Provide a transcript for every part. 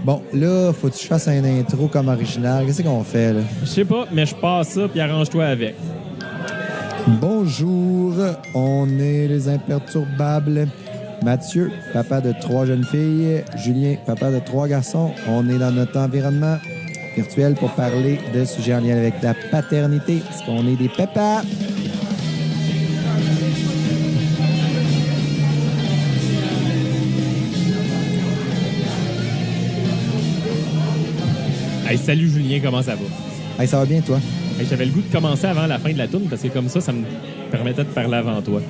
Bon, là, faut que je fasse un intro comme original. Qu'est-ce qu'on fait, là? Je sais pas, mais je passe ça, puis arrange-toi avec. Bonjour, on est les imperturbables. Mathieu, papa de 3 jeunes filles. Julien, papa de 3 garçons. On est dans notre environnement virtuel pour parler de sujets en lien avec la paternité, parce qu'on est des papas. Hey, salut Julien, comment ça va? Hey, ça va bien, toi? Hey, j'avais le goût de commencer avant la fin de la tourne parce que comme ça me permettait de parler avant toi.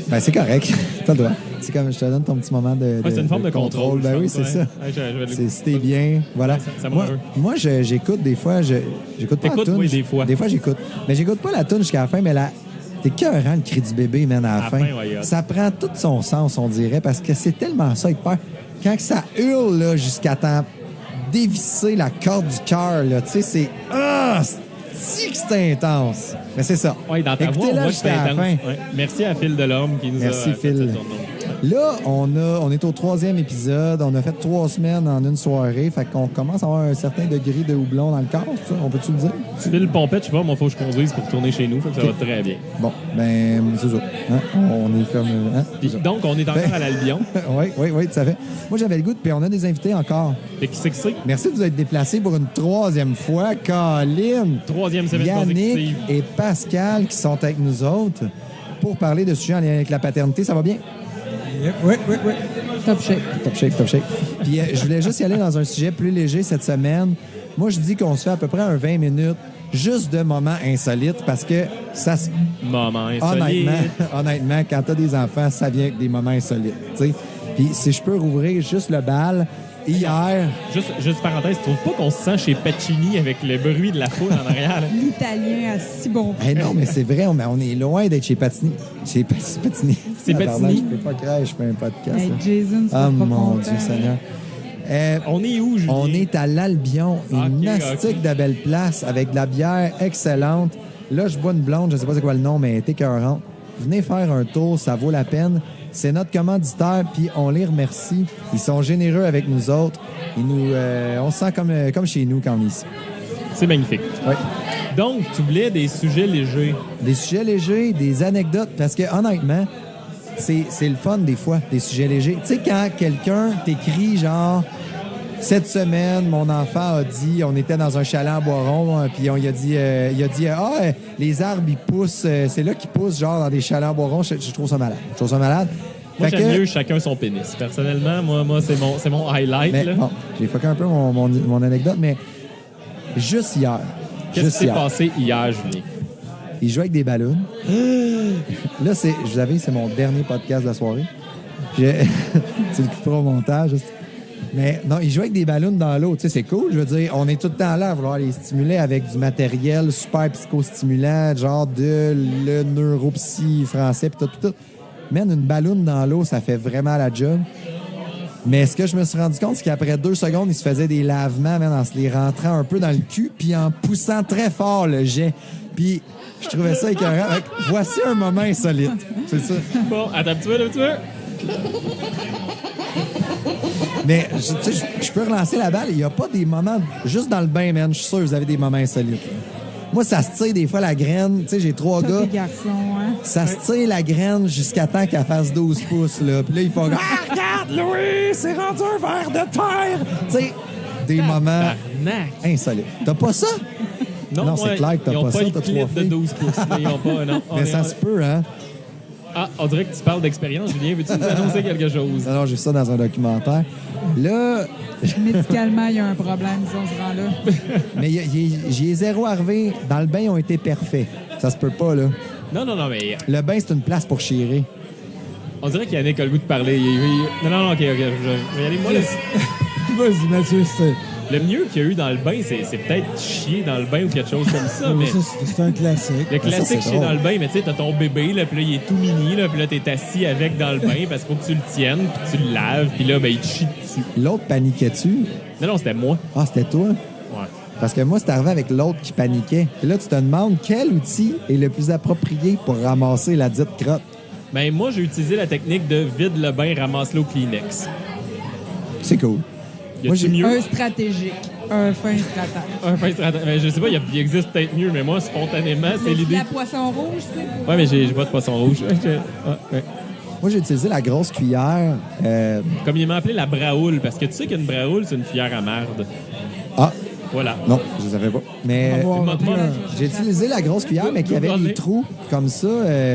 Ben, c'est correct. T'as le droit. C'est comme je te donne ton petit moment de c'est une forme de contrôle. Ben oui, pense, c'est ouais. ça. Ouais, si t'es bien, voilà. Ça moi, j'écoute des fois. J'écoute pas la toune. Oui, des fois. Des fois, j'écoute. Mais j'écoute pas la toune jusqu'à la fin, mais t'es écœurant le cri du bébé, man, à la fin. Ouais, ça prend tout son sens, on dirait, parce que c'est tellement ça, hyper. Quand ça hurle là, jusqu'à temps dévisser la corde du cœur, là, tu sais, c'est... Si que c'est intense. Mais c'est ça. Oui, dans ta voix, on voit que c'est intense. Ouais. Merci à Phil Delorme qui nous a fait Phil. ce tournoi. Là, on est au 3e épisode. On a fait 3 semaines en une soirée. Fait qu'on commence à avoir un certain degré de houblon dans le corps, ça. On peut-tu le dire? Phil Pompette, je sais pas, moi, il faut que je conduise pour retourner chez nous. Fait que ça va très bien. Bon, ben, c'est ça. Hein? On est comme... Hein? Puis, donc, on est encore à l'Albion. oui, tout à fait. Moi, j'avais le goût, puis on a des invités encore. Et qui c'est que c'est? Merci de vous être déplacés pour une 3e fois. Colin, 3e semaine Yannick consécutive. et Pascal qui sont avec nous autres pour parler de sujets en lien avec la paternité. Ça va bien? Oui. Top shape. Puis je voulais juste y aller dans un sujet plus léger cette semaine. Moi, je dis qu'on se fait à peu près un 20 minutes juste de moments insolites parce que ça se... Moments insolites. Honnêtement, quand t'as des enfants, ça vient avec des moments insolites. T'sais. Puis si je peux rouvrir juste le bal... Hier... Juste parenthèse, tu trouves pas qu'on se sent chez Pacini avec le bruit de la foule en arrière? Là? L'Italien a si bon prix. Non, mais c'est vrai, on est loin d'être chez Patini. Chez Patini. C'est Patini. Je peux pas croire, je fais un podcast. Hey, Jason, c'est pas mon content. Dieu Seigneur. On est où, Julien? On est à l'Albion, une Ok. astique de belle place avec de la bière excellente. Là, je bois une blonde, je sais pas c'est quoi le nom, mais elle est écœurante. Venez faire un tour, ça vaut la peine. C'est notre commanditaire, puis on les remercie. Ils sont généreux avec nous autres. On se sent comme chez nous quand on est ici. C'est magnifique. Oui. Donc, tu voulais des sujets légers. Des sujets légers, des anecdotes, parce que honnêtement, c'est le fun des fois, des sujets légers. Tu sais, quand quelqu'un t'écrit genre... Cette semaine, mon enfant a dit, on était dans un chalet en Boiron, puis il a dit, les arbres, ils poussent, c'est là qu'ils poussent, genre, dans des chalets en Boiron. Je trouve ça malade. Moi, Fait j'aime que- mieux chacun son pénis. Personnellement, moi c'est mon highlight. Mais Là. bon, j'ai fucké un peu mon anecdote, mais juste hier. Qu'est-ce qui s'est passé hier, Julien? Il jouait avec des ballons. Là, c'est mon dernier podcast de la soirée. Tu le couperas au montage. Mais non, il jouait avec des ballons dans l'eau. Tu sais, c'est cool. Je veux dire, on est tout le temps là à vouloir les stimuler avec du matériel super psychostimulant, genre de le neuropsy français, pis tout. Man, une ballonne dans l'eau, ça fait vraiment la job. Mais ce que je me suis rendu compte, c'est qu'après 2 secondes, il se faisait des lavements, man, en se les rentrant un peu dans le cul, puis en poussant très fort le jet. Puis je trouvais ça écœurant. Voici un moment insolite. C'est ça. Bon, attends un petit peu. Mais tu sais, je peux relancer la balle. Il n'y a pas des moments... Juste dans le bain, man, je suis sûr que vous avez des moments insolites. Moi, ça se tire des fois la graine. Tu sais, j'ai 3 Tous gars. les garçons, hein? Ça se tire la graine jusqu'à temps qu'elle fasse 12 pouces. Là. Puis là, ils font... regarde, Louis, c'est rendu un verre de terre. Tu sais, des moments Tabarnak. insolites. T'as pas ça? Non, c'est clair que t'as ils ont pas ça, le t'as clip 3 de filles. 12 pouces. Ils ont pas, non. Mais ça se peut, hein? Ah, on dirait que tu parles d'expérience, Julien. Veux-tu nous annoncer quelque chose? Non, j'ai vu ça dans un documentaire. Là... Médicalement, il y a un problème, si on se rend là. Mais j'y ai zéro arrivé. Dans le bain, ils ont été parfaits. Ça se peut pas, là. Non, mais Le bain, c'est une place pour chier. on dirait qu'il y a a le goût de parler. Non, OK, je vais y aller. Moi, Vas-y, Mathieu, le mieux qu'il y a eu dans le bain, c'est peut-être chier dans le bain ou quelque chose comme ça, mais... c'est un classique. Le classique, ça, c'est chier drôle. dans le bain, mais tu sais, t'as ton bébé, là, puis là, il est tout mini, là, puis là, t'es assis avec dans le bain parce qu'il faut que tu le tiennes, puis tu le laves, puis là, ben, il te chie dessus. L'autre paniquait-tu? Non, c'était moi. Ah, c'était toi? Ouais. Parce que moi, c'est arrivé avec l'autre qui paniquait. Puis là, tu te demandes quel outil est le plus approprié pour ramasser la dite crotte. Ben, moi, j'ai utilisé la technique de vide le bain, ramasse-le au Kleenex. C'est cool. Y Moi, a-tu j'ai- mieux? Un stratégique. Un fin stratège. Un fin stratège. Ben, je sais pas, il existe peut-être mieux, mais moi, spontanément, c'est Le l'idée. filet à poisson rouge, tu sais. Ouais, mais j'ai pas de poisson rouge. Ouais. Moi, j'ai utilisé la grosse cuillère. Comme il m'a appelé la braoule, parce que tu sais qu'une braoule, c'est une cuillère à merde. Ah, Voilà. non, je ne savais pas. Mais Avoir Moi- appris moi- un- j'ai utilisé la grosse cuillère, mais qui avait des trous. Comme ça,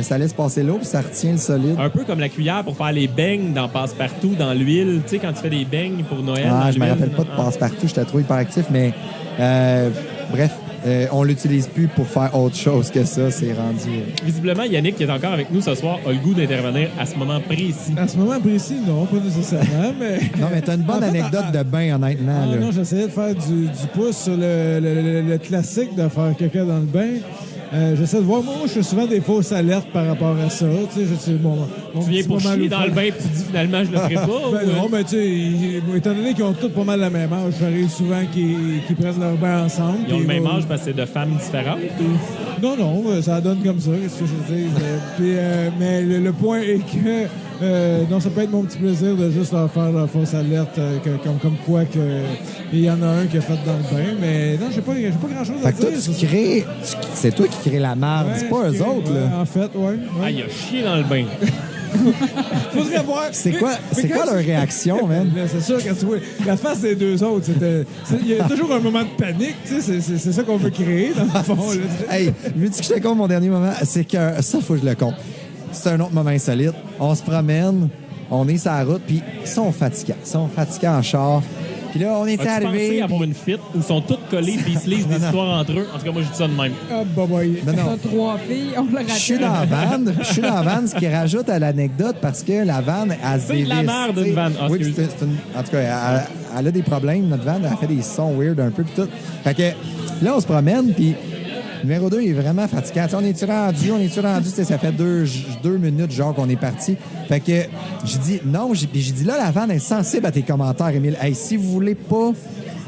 ça laisse passer l'eau, puis ça retient le solide. Un peu comme la cuillère pour faire les beignes dans Passe-Partout, dans l'huile. Tu sais, quand tu fais des beignes pour Noël. Ah, dans je me l'huile. rappelle pas de passe-partout, j'étais trop hyperactif, mais bref, on l'utilise plus pour faire autre chose que ça. C'est rendu. Visiblement, Yannick, qui est encore avec nous ce soir, a le goût d'intervenir à ce moment précis. À ce moment précis, non, pas nécessairement, mais... Non, mais t'as une bonne En fait, anecdote de bain, honnêtement. Ah, là. non, j'essayais de faire du pouce sur le classique de faire caca dans le bain. J'essaie de voir. Moi, je fais souvent des fausses alertes par rapport à ça. Tu sais, je sais, mon Tu viens petit pour moment chier dans le loufoque. bain et tu dis finalement je le ferai pas. Ben ou- non, mais tu sais, étant donné qu'ils ont tous pas mal la même âge, j'arrive souvent qu'ils prennent leur bain ensemble. Ils ont le puis même ils vont- âge parce que c'est de femmes différentes. ou- Non, non, ça donne comme ça, qu'est-ce que je veux dire. Puis, mais le point est que, non, ça peut être mon petit plaisir de juste leur faire leur fausse alerte, comme quoi que il y en a un qui a fait dans le bain, mais non, j'ai pas grand-chose à Fait que toi, dire. tu crées. C'est toi qui crée la merde, c'est pas eux autres, là. En fait, ouais. Ah, il a chié dans le bain. Faudrait voir. C'est quoi leur réaction, man? Là, c'est sûr, quand tu vois la face des deux autres, il y a toujours un moment de panique, tu sais, c'est ça qu'on veut créer, dans le fond. Là. Hey, vu que je te compte mon dernier moment, c'est que ça, faut que je le compte. C'est un autre moment insolite. On se promène, on est sur la route, puis ils sont fatigants. Ils sont fatigants en char. Puis là, on était As-tu pensé arrivés. avoir une fit où ils sont tous collés et ils se lisent des histoires entre eux? En tout cas, moi, je dis ça de même. Ah, bah, boy. Non, non. T'as 3 filles, on le Je suis rappelle. dans la van. Je suis dans la van, ce qui rajoute à l'anecdote parce que la van, elle se C'est de la dévisse, merde, tu sais. une van. Ah, Oui, excuse. puis en tout cas, elle a des problèmes, notre van. Elle fait des sons weird un peu, puis tout. Fait que là, on se promène, puis numéro 2 est vraiment fatigant. Tu sais, on est-tu rendu? Tu sais, ça fait deux minutes, genre, qu'on est parti. Fait que j'ai dit, non, j'ai dit, là, la van est sensible à tes commentaires, Émile. Hey, si vous voulez pas...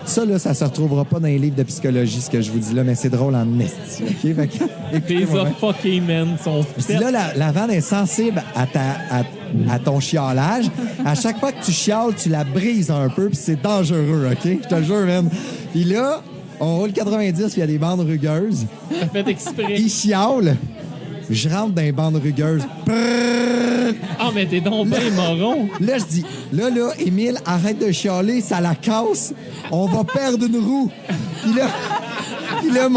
Ça, là, ça se retrouvera pas dans les livres de psychologie, ce que je vous dis là, mais c'est drôle en esti, OK? Fait que, Tes écoutez-moi bien. fucking men sont Si faits. là, la vanne est sensible à ton chialage, à chaque fois que tu chiales, tu la brises un peu, puis c'est dangereux, OK? Je te le jure, man. Puis là, on roule 90, puis il y a des bandes rugueuses. T'as fait exprès. Il chiale. Je rentre dans les bandes rugueuses. Prrrr. Ah, mais t'es donc bien moron. Là, je dis, là, Émile, arrête de chialer, ça la casse. On va perdre une roue. Puis là,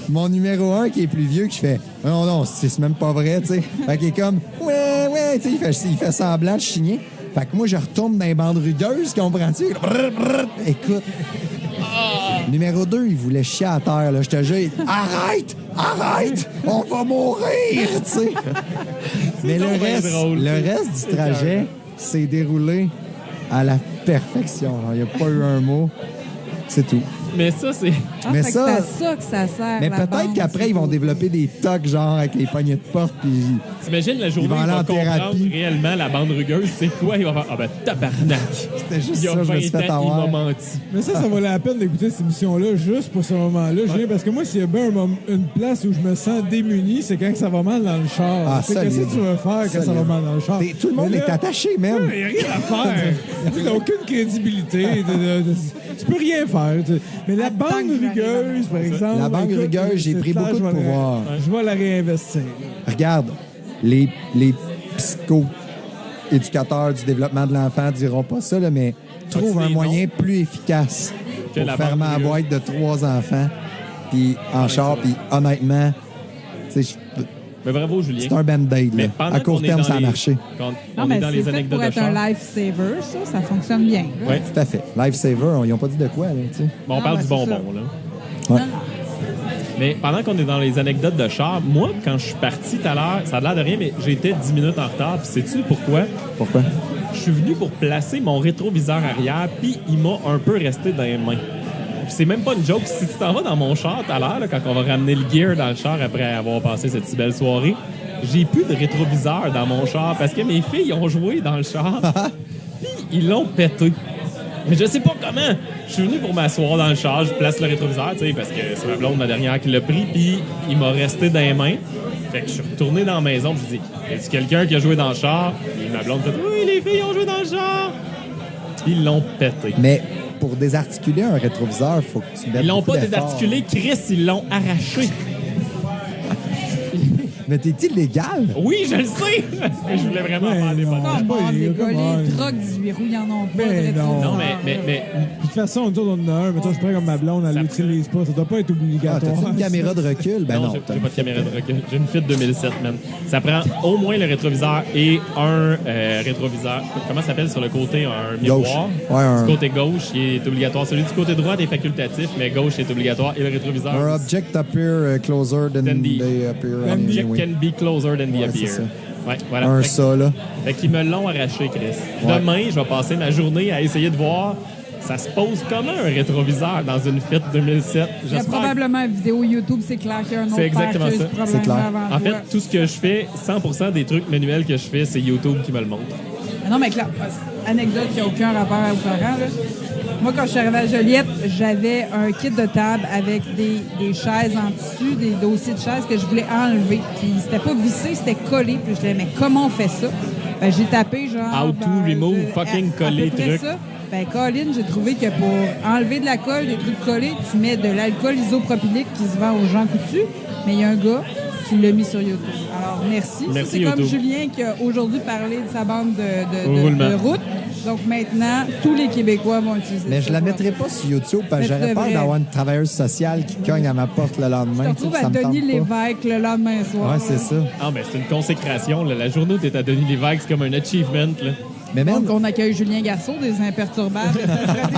mon numéro 1 qui est plus vieux, qui fait, non, c'est même pas vrai, tu sais. Fait qu'il est comme, ouais, tu sais, il fait semblant de chigner. Fait que moi, je retourne dans les bandes rugueuses, comprends-tu? Brrr, brrr. Écoute. Numéro 2, il voulait chier à terre, là. Je te jure, arrête! On va mourir, tu sais. Mais donc bien drôle. le reste du trajet s'est déroulé à la perfection. Il n'y a pas eu un mot. C'est tout. Mais ça, c'est. Ah, Mais fait que ça- c'est à ça que ça sert. Mais la peut-être bande, qu'après, c'est ils vont pour- développer des tocs, genre avec les poignées de porte, puis T'imagines la journée où vont il aller va en comprendre thérapie. réellement la bande rugueuse, c'est quoi? Il va faire, ah ben tabarnak. c'était juste Il y a ça, je me suis 20 fait ans, il avoir. m'a menti. Mais ça valait la peine d'écouter cette émission-là juste pour ce moment-là, Julien, parce que moi, s'il y a bien une place où je me sens démuni, c'est quand ça va mal dans le char. Ah, Tu sais, qu'est-ce que tu vas faire quand ça va mal dans le char? Tout le monde Mais est là, attaché, même. Il n'y a rien à faire. Tu n'as aucune crédibilité. Tu peux rien faire. Mais la bande Attends que j'arrive rugueuse, par exemple. La bande écoute, rugueuse, j'ai cette pris là, beaucoup je de vais la- pouvoir. Je vais la réinvestir. Regarde, les psycho-éducateurs du développement de l'enfant diront pas ça, là, mais trouve c'est un non. moyen plus efficace Que pour la fermer bande la boîte de 3 enfants, puis en char, puis honnêtement, tu sais, Mais bravo, Julien. c'est un band-aid. Mais là. pendant À court qu'on est terme, dans ça a les- marché. Quand Non, on est mais dans c'est les fait anecdotes pour de être un char. lifesaver, ça fonctionne bien. là. Ouais. Tout à fait. Lifesaver, ils n'ont pas dit de quoi, là, tu sais. Bon, on Ah, parle ouais, du c'est bonbon, ça. là. Ouais. Non, non. Mais pendant qu'on est dans les anecdotes de char, moi, quand je suis parti tout à l'heure, ça a l'air de rien, mais j'étais 10 minutes en retard. Puis sais-tu pourquoi? Pourquoi? Je suis venu pour placer mon rétroviseur arrière, puis il m'a un peu resté dans les mains. Puis c'est même pas une joke. Si tu t'en vas dans mon char tout à l'heure, là, quand on va ramener le gear dans le char après avoir passé cette si belle soirée, j'ai plus de rétroviseur dans mon char parce que mes filles ont joué dans le char, puis ils l'ont pété. Mais je sais pas comment. Je suis venu pour m'asseoir dans le char, je place le rétroviseur, tu sais, parce que c'est ma blonde, ma dernière, qui l'a pris, puis il m'a resté dans les mains. Fait que je suis retourné dans la maison, puis je dis, y a-tu quelqu'un qui a joué dans le char? Puis ma blonde fait, oui, les filles ont joué dans le char. Puis ils l'ont pété. Mais pour désarticuler un rétroviseur, il faut que tu mettes Ils l'ont beaucoup pas d'efforts. désarticulé, Chris, ils l'ont arraché. Mais t'es illégal? Oui, je le sais! Mais je voulais vraiment Mais faire des non. bonnes. C'est pas Comment, les illégal, gars, comment? les trucks 18 roues, ils en ont pas. Mais de rétro. non. Non, mais De toute façon, nous autres, on en a un. Mettons, je prends comme ma blonde, elle Ça l'utilise pas. Ça doit pas être Ah, obligatoire. t'as-tu une caméra de recul? Ben non. j'ai pas de caméra de recul. J'ai une Fit 2007, man. Ça prend au moins le rétroviseur et un rétroviseur. Comment ça s'appelle sur le côté? Un miroir. Ouais, un- Du côté gauche, il est obligatoire. Celui du côté droit est facultatif, mais gauche est obligatoire. Et le rétroviseur. Un object appear closer than Than the- they appear. Object anyway. can be closer than the Ouais, appear. c'est ça. Ouais, voilà. Un Fait que- ça, là. Fait qu'ils me l'ont arraché, Chris. Ouais. Demain, je vais passer ma journée à essayer de voir ça se pose comment un rétroviseur dans une Fit 2007. Il y a J'espère. probablement une vidéo YouTube, c'est clair qu'il y a un autre C'est exactement père qui a ça. eu ce problème C'est clair. avant En fait, toi. tout ce que je fais, 100% des trucs manuels que je fais, c'est YouTube qui me le montre. Non, mais clair, anecdote qui n'a aucun rapport aux parents. Là. Moi, quand je suis arrivée à Joliette, j'avais un kit de table avec des chaises en tissu, des dossiers de chaises que je voulais enlever. Puis c'était pas vissé, c'était collé. Puis je disais, mais comment on fait ça? Ben, j'ai tapé genre... How to remove fucking coller à peu près truc. ça. Ben, Colin, j'ai trouvé que pour enlever de la colle, des trucs collés, tu mets de l'alcool isopropylique qui se vend aux gens coutus. Mais il y a un gars qui l'a mis sur YouTube. Alors, merci. Merci, C'est comme YouTube. Julien qui a aujourd'hui parlé de sa bande de Roulement. route. Donc maintenant, tous les Québécois vont utiliser Mais ça je la pour mettrai pas sur YouTube parce que Mais tu j'aurais peur devrais. d'avoir une travailleuse sociale qui cogne à ma porte le Tu lendemain. te tu sais, retrouves puis à ça me Denis tente pas. Lévesque le lendemain soir. Ouais, c'est ça. Ah, ben c'est une consécration. Là. La journée où t'es à Denis Lévesque, c'est comme un achievement. Là. Mais même, Donc, on accueille Julien Garceau, des imperturbables.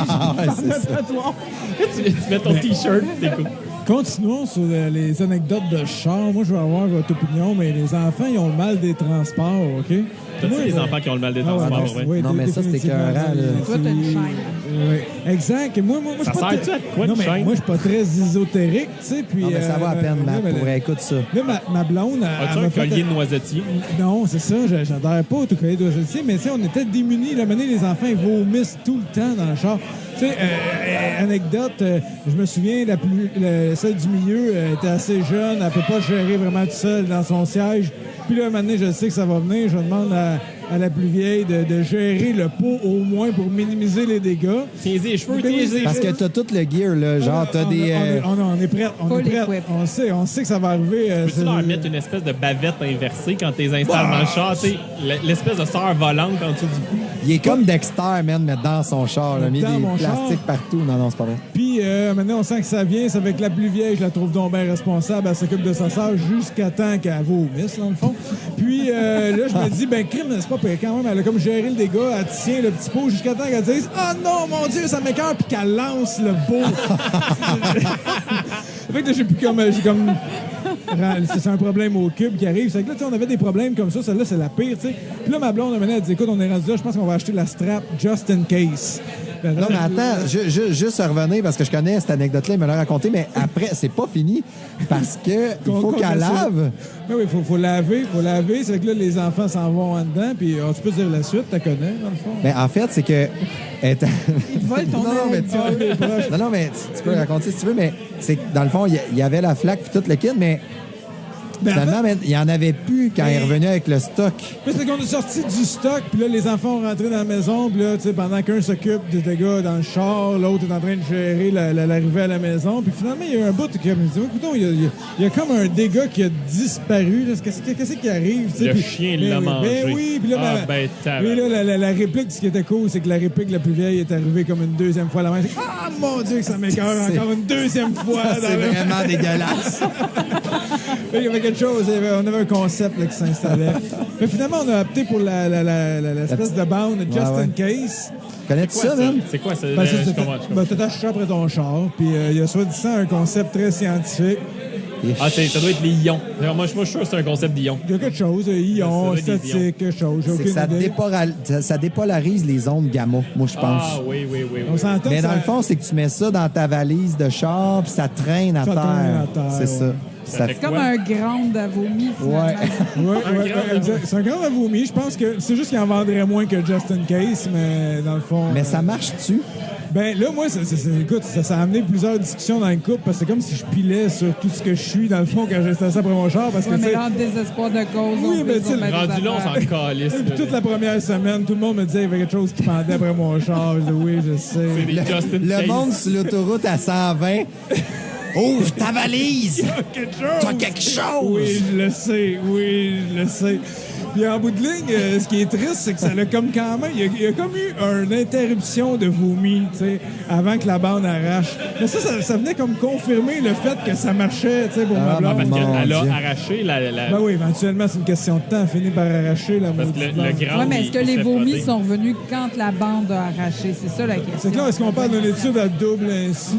Ah ouais, c'est ça. tu mets ton T-shirt, t'es cool. Continuons sur les anecdotes de char. Moi, je veux avoir votre opinion, mais les enfants, ils ont le mal des transports, OK? T'as-tu Moi, les ben, enfants qui ont le mal des ah ouais, transports, non, ouais? oui, Non, mais ça, c'est définitivement. écœurant, là. Toi, t'as une chaîne. Oui, exact. Et moi, je Ça suis pas sert-tu à quoi, non, une mais chaîne? moi, je suis pas très ésotérique, tu sais. Puis, non, mais ça va à peine, Matt. mais Pour vrai, écoute ça. là, ma blonde, As-tu elle un m'a fait... collier de noisetier? Non, c'est ça, j'adhère pas au tout collier d'oiseaux, mais tu sais, on était démunis. La manière, les enfants, ils vomissent tout le temps dans le char. Tu sais, anecdote, je me souviens, celle du milieu était assez jeune, elle peut pas gérer vraiment toute seule dans son siège. Puis là, un moment donné, je sais que ça va venir, je demande à la plus vieille de gérer le pot au moins pour minimiser les dégâts. Tiens-y les cheveux, Ben oui, tiens-y. Parce que t'as tout le gear, là. Genre, t'as des. On est prêt, Full on est prêt. equip. On sait que ça va arriver. Peux-tu leur mettre une espèce de bavette inversée quand t'es installes dans le char? Tu sais, l'espèce de sœur volante en dessous du cou. Il est comme Dexter, man, mais dans son char. Il a mis Dans des mon char. plastiques partout. Non, non, c'est pas vrai. Puis maintenant, on sent que ça vient. C'est avec la plus vieille, je la trouve donc bien responsable. Elle s'occupe de sa sœur jusqu'à temps qu'elle vomisse, dans le fond. Puis là, je me dis, ben crime, c'est pas pire quand même. Elle a comme géré le dégât. Elle tient le petit pot jusqu'à temps qu'elle dise, oh non, mon Dieu, ça m'écoeure. Puis qu'elle lance le pot. Fait que là, j'ai comme c'est un problème au cube qui arrive. C'est que là, tu sais, on avait des problèmes comme ça. Celle-là, c'est la pire, tu sais. Puis là, ma blonde, elle dit, écoute, on est rendu là, je pense qu'on va acheter la strap just in case. Non, mais attends, juste revenir, parce que je connais cette anecdote-là, il me l'a raconté, mais après, c'est pas fini. Parce que il faut qu'elle lave. Oui, faut laver. C'est que là, les enfants s'en vont en dedans. Puis tu peux dire la suite, tu connais, dans le fond. Mais en fait, c'est que. Ils te volent ton Non, mais anecdote. Non, mais tu peux raconter si tu veux, mais c'est que dans le fond, il y avait la flaque puis tout le kit, mais Ben, finalement, il n'y en avait plus quand il est revenu avec le stock. Mais c'est qu'on est sorti du stock, puis là, les enfants ont rentré dans la maison, puis là, tu sais, pendant qu'un s'occupe des gars dans le char, l'autre est en train de gérer l'arrivée à la maison, puis finalement, il y a un bout qui me dit, écoute, il y a comme un dégât qui a disparu, là. Qu'est-ce qui arrive, tu sais? Le Puis- chien ben l'a oui, mangé. Ben oui, puis là, Ah, ben, puis là, la réplique, ce qui était cool, c'est que la réplique la plus vieille est arrivée comme une deuxième fois à la main. Ah, mon Dieu, que ça m'écoeure C'est- encore une deuxième fois. C'est dans le- vraiment dégueulasse. Il y avait quelque chose, on avait un concept là, qui s'installait. Mais finalement, on a opté pour l'espèce de bound just ouais. in case. Connais-tu ça, man? C'est quoi ça? Ben, ça, Je c'est- comprends, je comprends. ben, t'attaches ça après ton char, puis il y a soi-disant un concept très scientifique. Ah, ça doit être les ions. Moi, je suis sûr que c'est un concept d'ion. Il y a quelque chose, ion, Ça doit être des statique, quelque chose, j'ai C'est que aucune idée. ça dépolarise les ondes gamma, moi, je pense. Ah, oui. On s'entend Mais que dans ça- le fond, c'est que tu mets ça dans ta valise de char, puis ça traîne à Ça terre. traîne à terre, C'est ça. ouais. Ça fait C'est comme un ground à vomi, finalement. Ouais. Ouais, grand exact. C'est un grand à vomi. Je pense que c'est juste qu'il en vendrait moins que Just in Case, mais dans le fond. Mais ça marche-tu? Ben là, moi, écoute, ça a amené plusieurs discussions dans le couple parce que c'est comme si je pilais sur tout ce que je suis, dans le fond, quand j'ai installé ça après mon char. Parce que, mais dans le désespoir de cause. Oui, mais tu sais, rendu là, on s'en calisse. Puis toute la première semaine, tout le monde me disait qu'il y avait quelque chose qui pendait après mon char. Je disais, oui, je sais. C'est des Justin Le Case. monde sur l'autoroute à 120. Ouvre ta valise! Quelque chose! T'as quelque chose! Oui, je le sais. Puis en bout de ligne, ce qui est triste, c'est que ça a comme quand même... Il y a comme eu une interruption de vomi, tu sais, avant que la bande arrache. Mais ça venait comme confirmer le fait que ça marchait, tu sais, pour ma blonde. Parce Mon qu'elle a Dieu. arraché la... Ben oui, éventuellement, c'est une question de temps. Elle finit par arracher la Parce que maudite le bande. grand... Oui, mais est-ce que il les s'est vomis frotté. sont revenus quand la bande a arraché? C'est ça la question. C'est clair, est-ce qu'on parle d'une étude à double ainsi?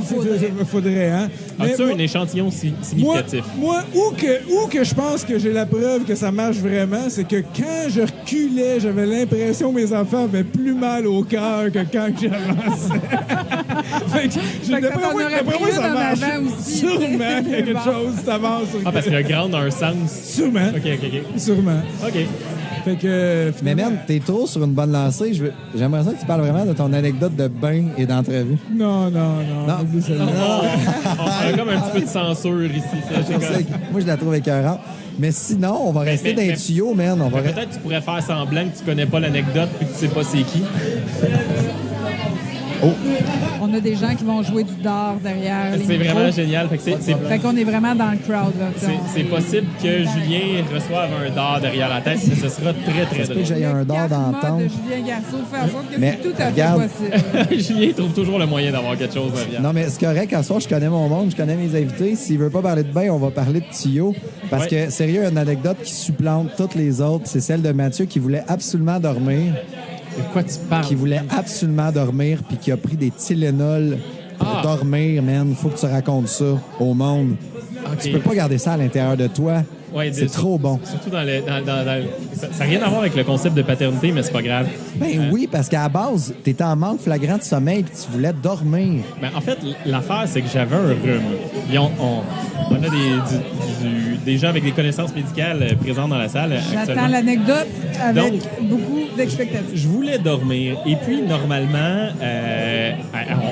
Faudrait, hein? Mais As-tu moi- un échantillon Moi, significatif? où que je pense que j'ai la preuve que ça marche vraiment, c'est que quand je reculais, j'avais l'impression que mes enfants avaient plus mal au cœur que quand j'avançais. Fait que Fait que ça t'en aurait pris une en avant aussi. Sûrement, il y a quelque Bon. chose, ça avance. Parce que le grand a un sens. Sûrement. OK. Sûrement. OK. Fait que... Mais man, t'es trop sur une bonne lancée. J'aimerais ça que tu parles vraiment de ton anecdote de bain et d'entrevue. Non. Oublie celle-là. On a comme un petit peu de censure ici. ça, c'est Je sais comme- que- Moi, je la trouve écœurante. Mais sinon, on va rester dans les tuyaux, man. On va Peut-être que tu pourrais faire semblant que tu connais pas l'anecdote puis que tu sais pas c'est qui. On a des gens qui vont jouer du dard derrière. les C'est micros. vraiment génial. Fait que Fait qu'on est vraiment dans le crowd. Là, tu sais, on- c'est possible que Julien reçoive un dard derrière la tête, mais ce sera très, très que drôle. j'ai un dard karma d'entendre. de Julien Garceau fait en sorte que Mais c'est tout à fait regarde. possible. Julien trouve toujours le moyen d'avoir quelque chose derrière. Non, mais c'est correct. À ce soir, je connais mon monde, je connais mes invités. S'il veut pas parler de bain, on va parler de tuyaux. Parce Ouais. que, sérieux, une anecdote qui supplante toutes les autres, c'est celle de Mathieu qui voulait absolument dormir. De quoi tu parles? Qui voulait absolument dormir, puis qui a pris des Tylenol pour Ah. dormir, man. Faut que tu racontes ça au monde. Ok. Tu peux pas garder ça à l'intérieur de toi. Ouais, c'est trop bon. Surtout dans le. Ça n'a rien à voir avec le concept de paternité, mais c'est pas grave. Ben oui, parce qu'à la base, t'étais en manque flagrant de sommeil, puis tu voulais dormir. Ben, en fait, l'affaire, c'est que j'avais un rhume. Puis on a des gens avec des connaissances médicales présents dans la salle. J'attends actuellement. l'anecdote avec Donc, beaucoup d'expectatives. Je voulais dormir. Et puis, normalement,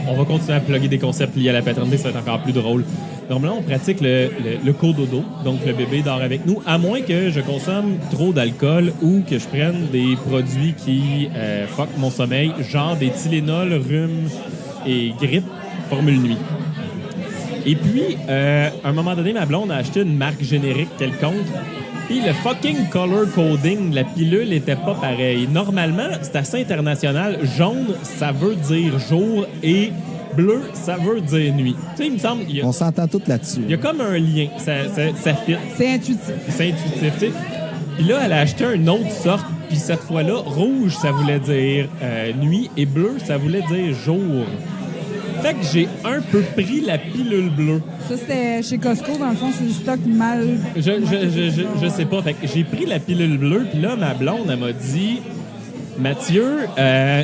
on va continuer à plugger des concepts liés à la paternité, ça va être encore plus drôle. Normalement, on pratique le cododo, donc le bébé dort avec nous, à moins que je consomme trop d'alcool ou que je prenne des produits qui fuck mon sommeil, genre des Tylenol, rhume et grippe, formule nuit. Et puis, à un moment donné, ma blonde a acheté une marque générique quelconque. Puis le fucking color coding de la pilule était pas pareil. Normalement, c'est assez international. Jaune, ça veut dire jour et bleu, ça veut dire nuit. Tu sais, il me semble qu'il y a, On s'entend tout là-dessus. il y a comme un lien. Ça fit. C'est intuitif. C'est intuitif, tu sais. Puis là, elle a acheté une autre sorte. Puis cette fois-là, rouge, ça voulait dire nuit et bleu, ça voulait dire jour. Fait que j'ai un peu pris la pilule bleue. Ça, c'était chez Costco. Dans le fond, c'est du stock mal. Je sais pas. Fait que j'ai pris la pilule bleue, puis là, ma blonde, elle m'a dit Mathieu,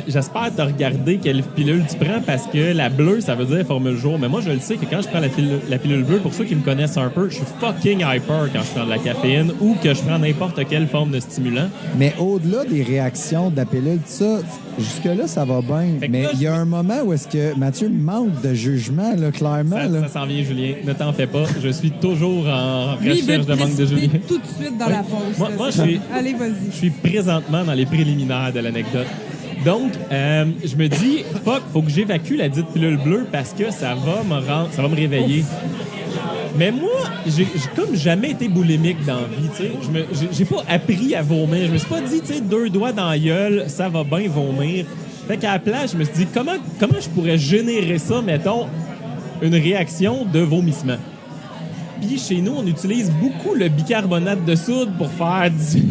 j'espère te regarder quelle pilule tu prends parce que la bleue, ça veut dire formule jour. Mais moi, je le sais que quand je prends la pilule bleue, pour ceux qui me connaissent un peu, je suis fucking hyper quand je prends de la caféine ou que je prends n'importe quelle forme de stimulant. Mais au-delà des réactions de la pilule, tout ça, jusque-là, ça va bien. Fait que Mais là, il y a un moment où est-ce que Mathieu manque de jugement, là, clairement. Ça, là. ça s'en vient, Julien. Ne t'en fais pas. Je suis toujours en Lui, il veut recherche te de manque de Julien. précipiter tout de suite dans Oui. la fosse. Moi, là. moi, C'est je suis- comme, allez, vas-y. Je suis présentement dans les préliminaires de l'anecdote. Donc, je me dis, fuck, faut que j'évacue la dite pilule bleue parce que ça va me réveiller. Mais moi, j'ai comme jamais été boulimique dans la vie, tu sais. J'ai pas appris à vomir. Je me suis pas dit, tu sais, 2 doigts dans la gueule, ça va bien vomir. Fait qu'à la place, je me suis dit, comment je pourrais générer ça, mettons, une réaction de vomissement? Puis chez nous, on utilise beaucoup le bicarbonate de soude pour faire du...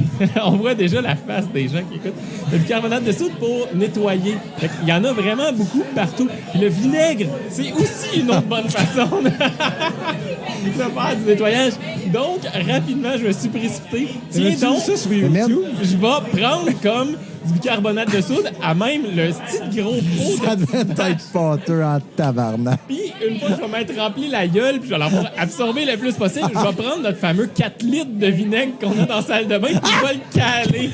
On voit déjà la face des gens qui écoutent. Le bicarbonate de soude pour nettoyer. Fait qu'il y en a vraiment beaucoup partout. Puis le vinaigre, c'est aussi une autre bonne façon de faire du nettoyage. Donc, rapidement, je me suis précipité. Tiens donc, ça sur Mais merde. YouTube? je vais prendre comme du bicarbonate de soude à même le petit gros pot de Ça devait être pâteux en tabarnak. puis, une fois que je vais m'être rempli la gueule, puis je vais l'avoir absorbé le plus possible, je vais prendre notre fameux 4 litres de vinaigre qu'on a dans la salle de bain, puis je vais le caler.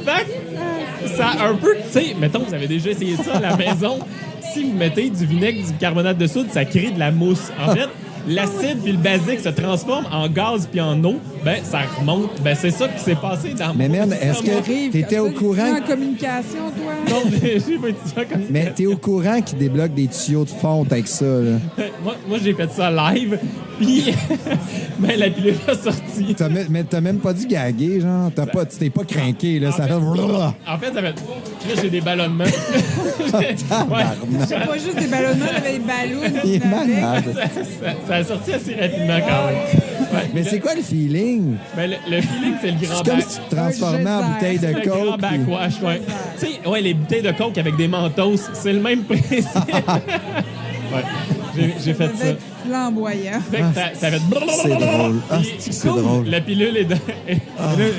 Fait que ça un peu... Tu sais, mettons, vous avez déjà essayé ça à la maison. Si vous mettez du vinaigre, du bicarbonate de soude, ça crée de la mousse. En fait, l'acide puis le basique se transforment en gaz puis en eau. Ben, ça remonte. Ben, c'est ça qui s'est passé dans Mais mon merde, est-ce cerveau. que t'étais au Tu courant? en communication, toi? Non, mais j'ai pas dit ça comme Mais t'es au courant qu'ils débloquent des tuyaux de fonte avec ça, là? moi, j'ai fait ça live, puis ben, la pilule a sorti. Mais t'as même pas dû gaguer, genre? Tu t'es pas craqué, là? Ça fait... En fait, ça fait... Là, j'ai des ballonnements. C'est pas juste des ballonnements, il y avait des ballons. Il est malade. Ça a sorti assez rapidement quand même. Ouais. Mais c'est quoi le feeling? Ben, le feeling, c'est le grand C'est comme si tu te transformais en bouteille de le grand coke. puis- backwash, ouais. Tu sais, ouais, les bouteilles de coke avec des mentos, c'est le même principe. Ouais, j'ai fait ça. Flamboyant. Fait que ça fait... C'est drôle. Ah, Puis, c'est cool, drôle. La pilule est... Là,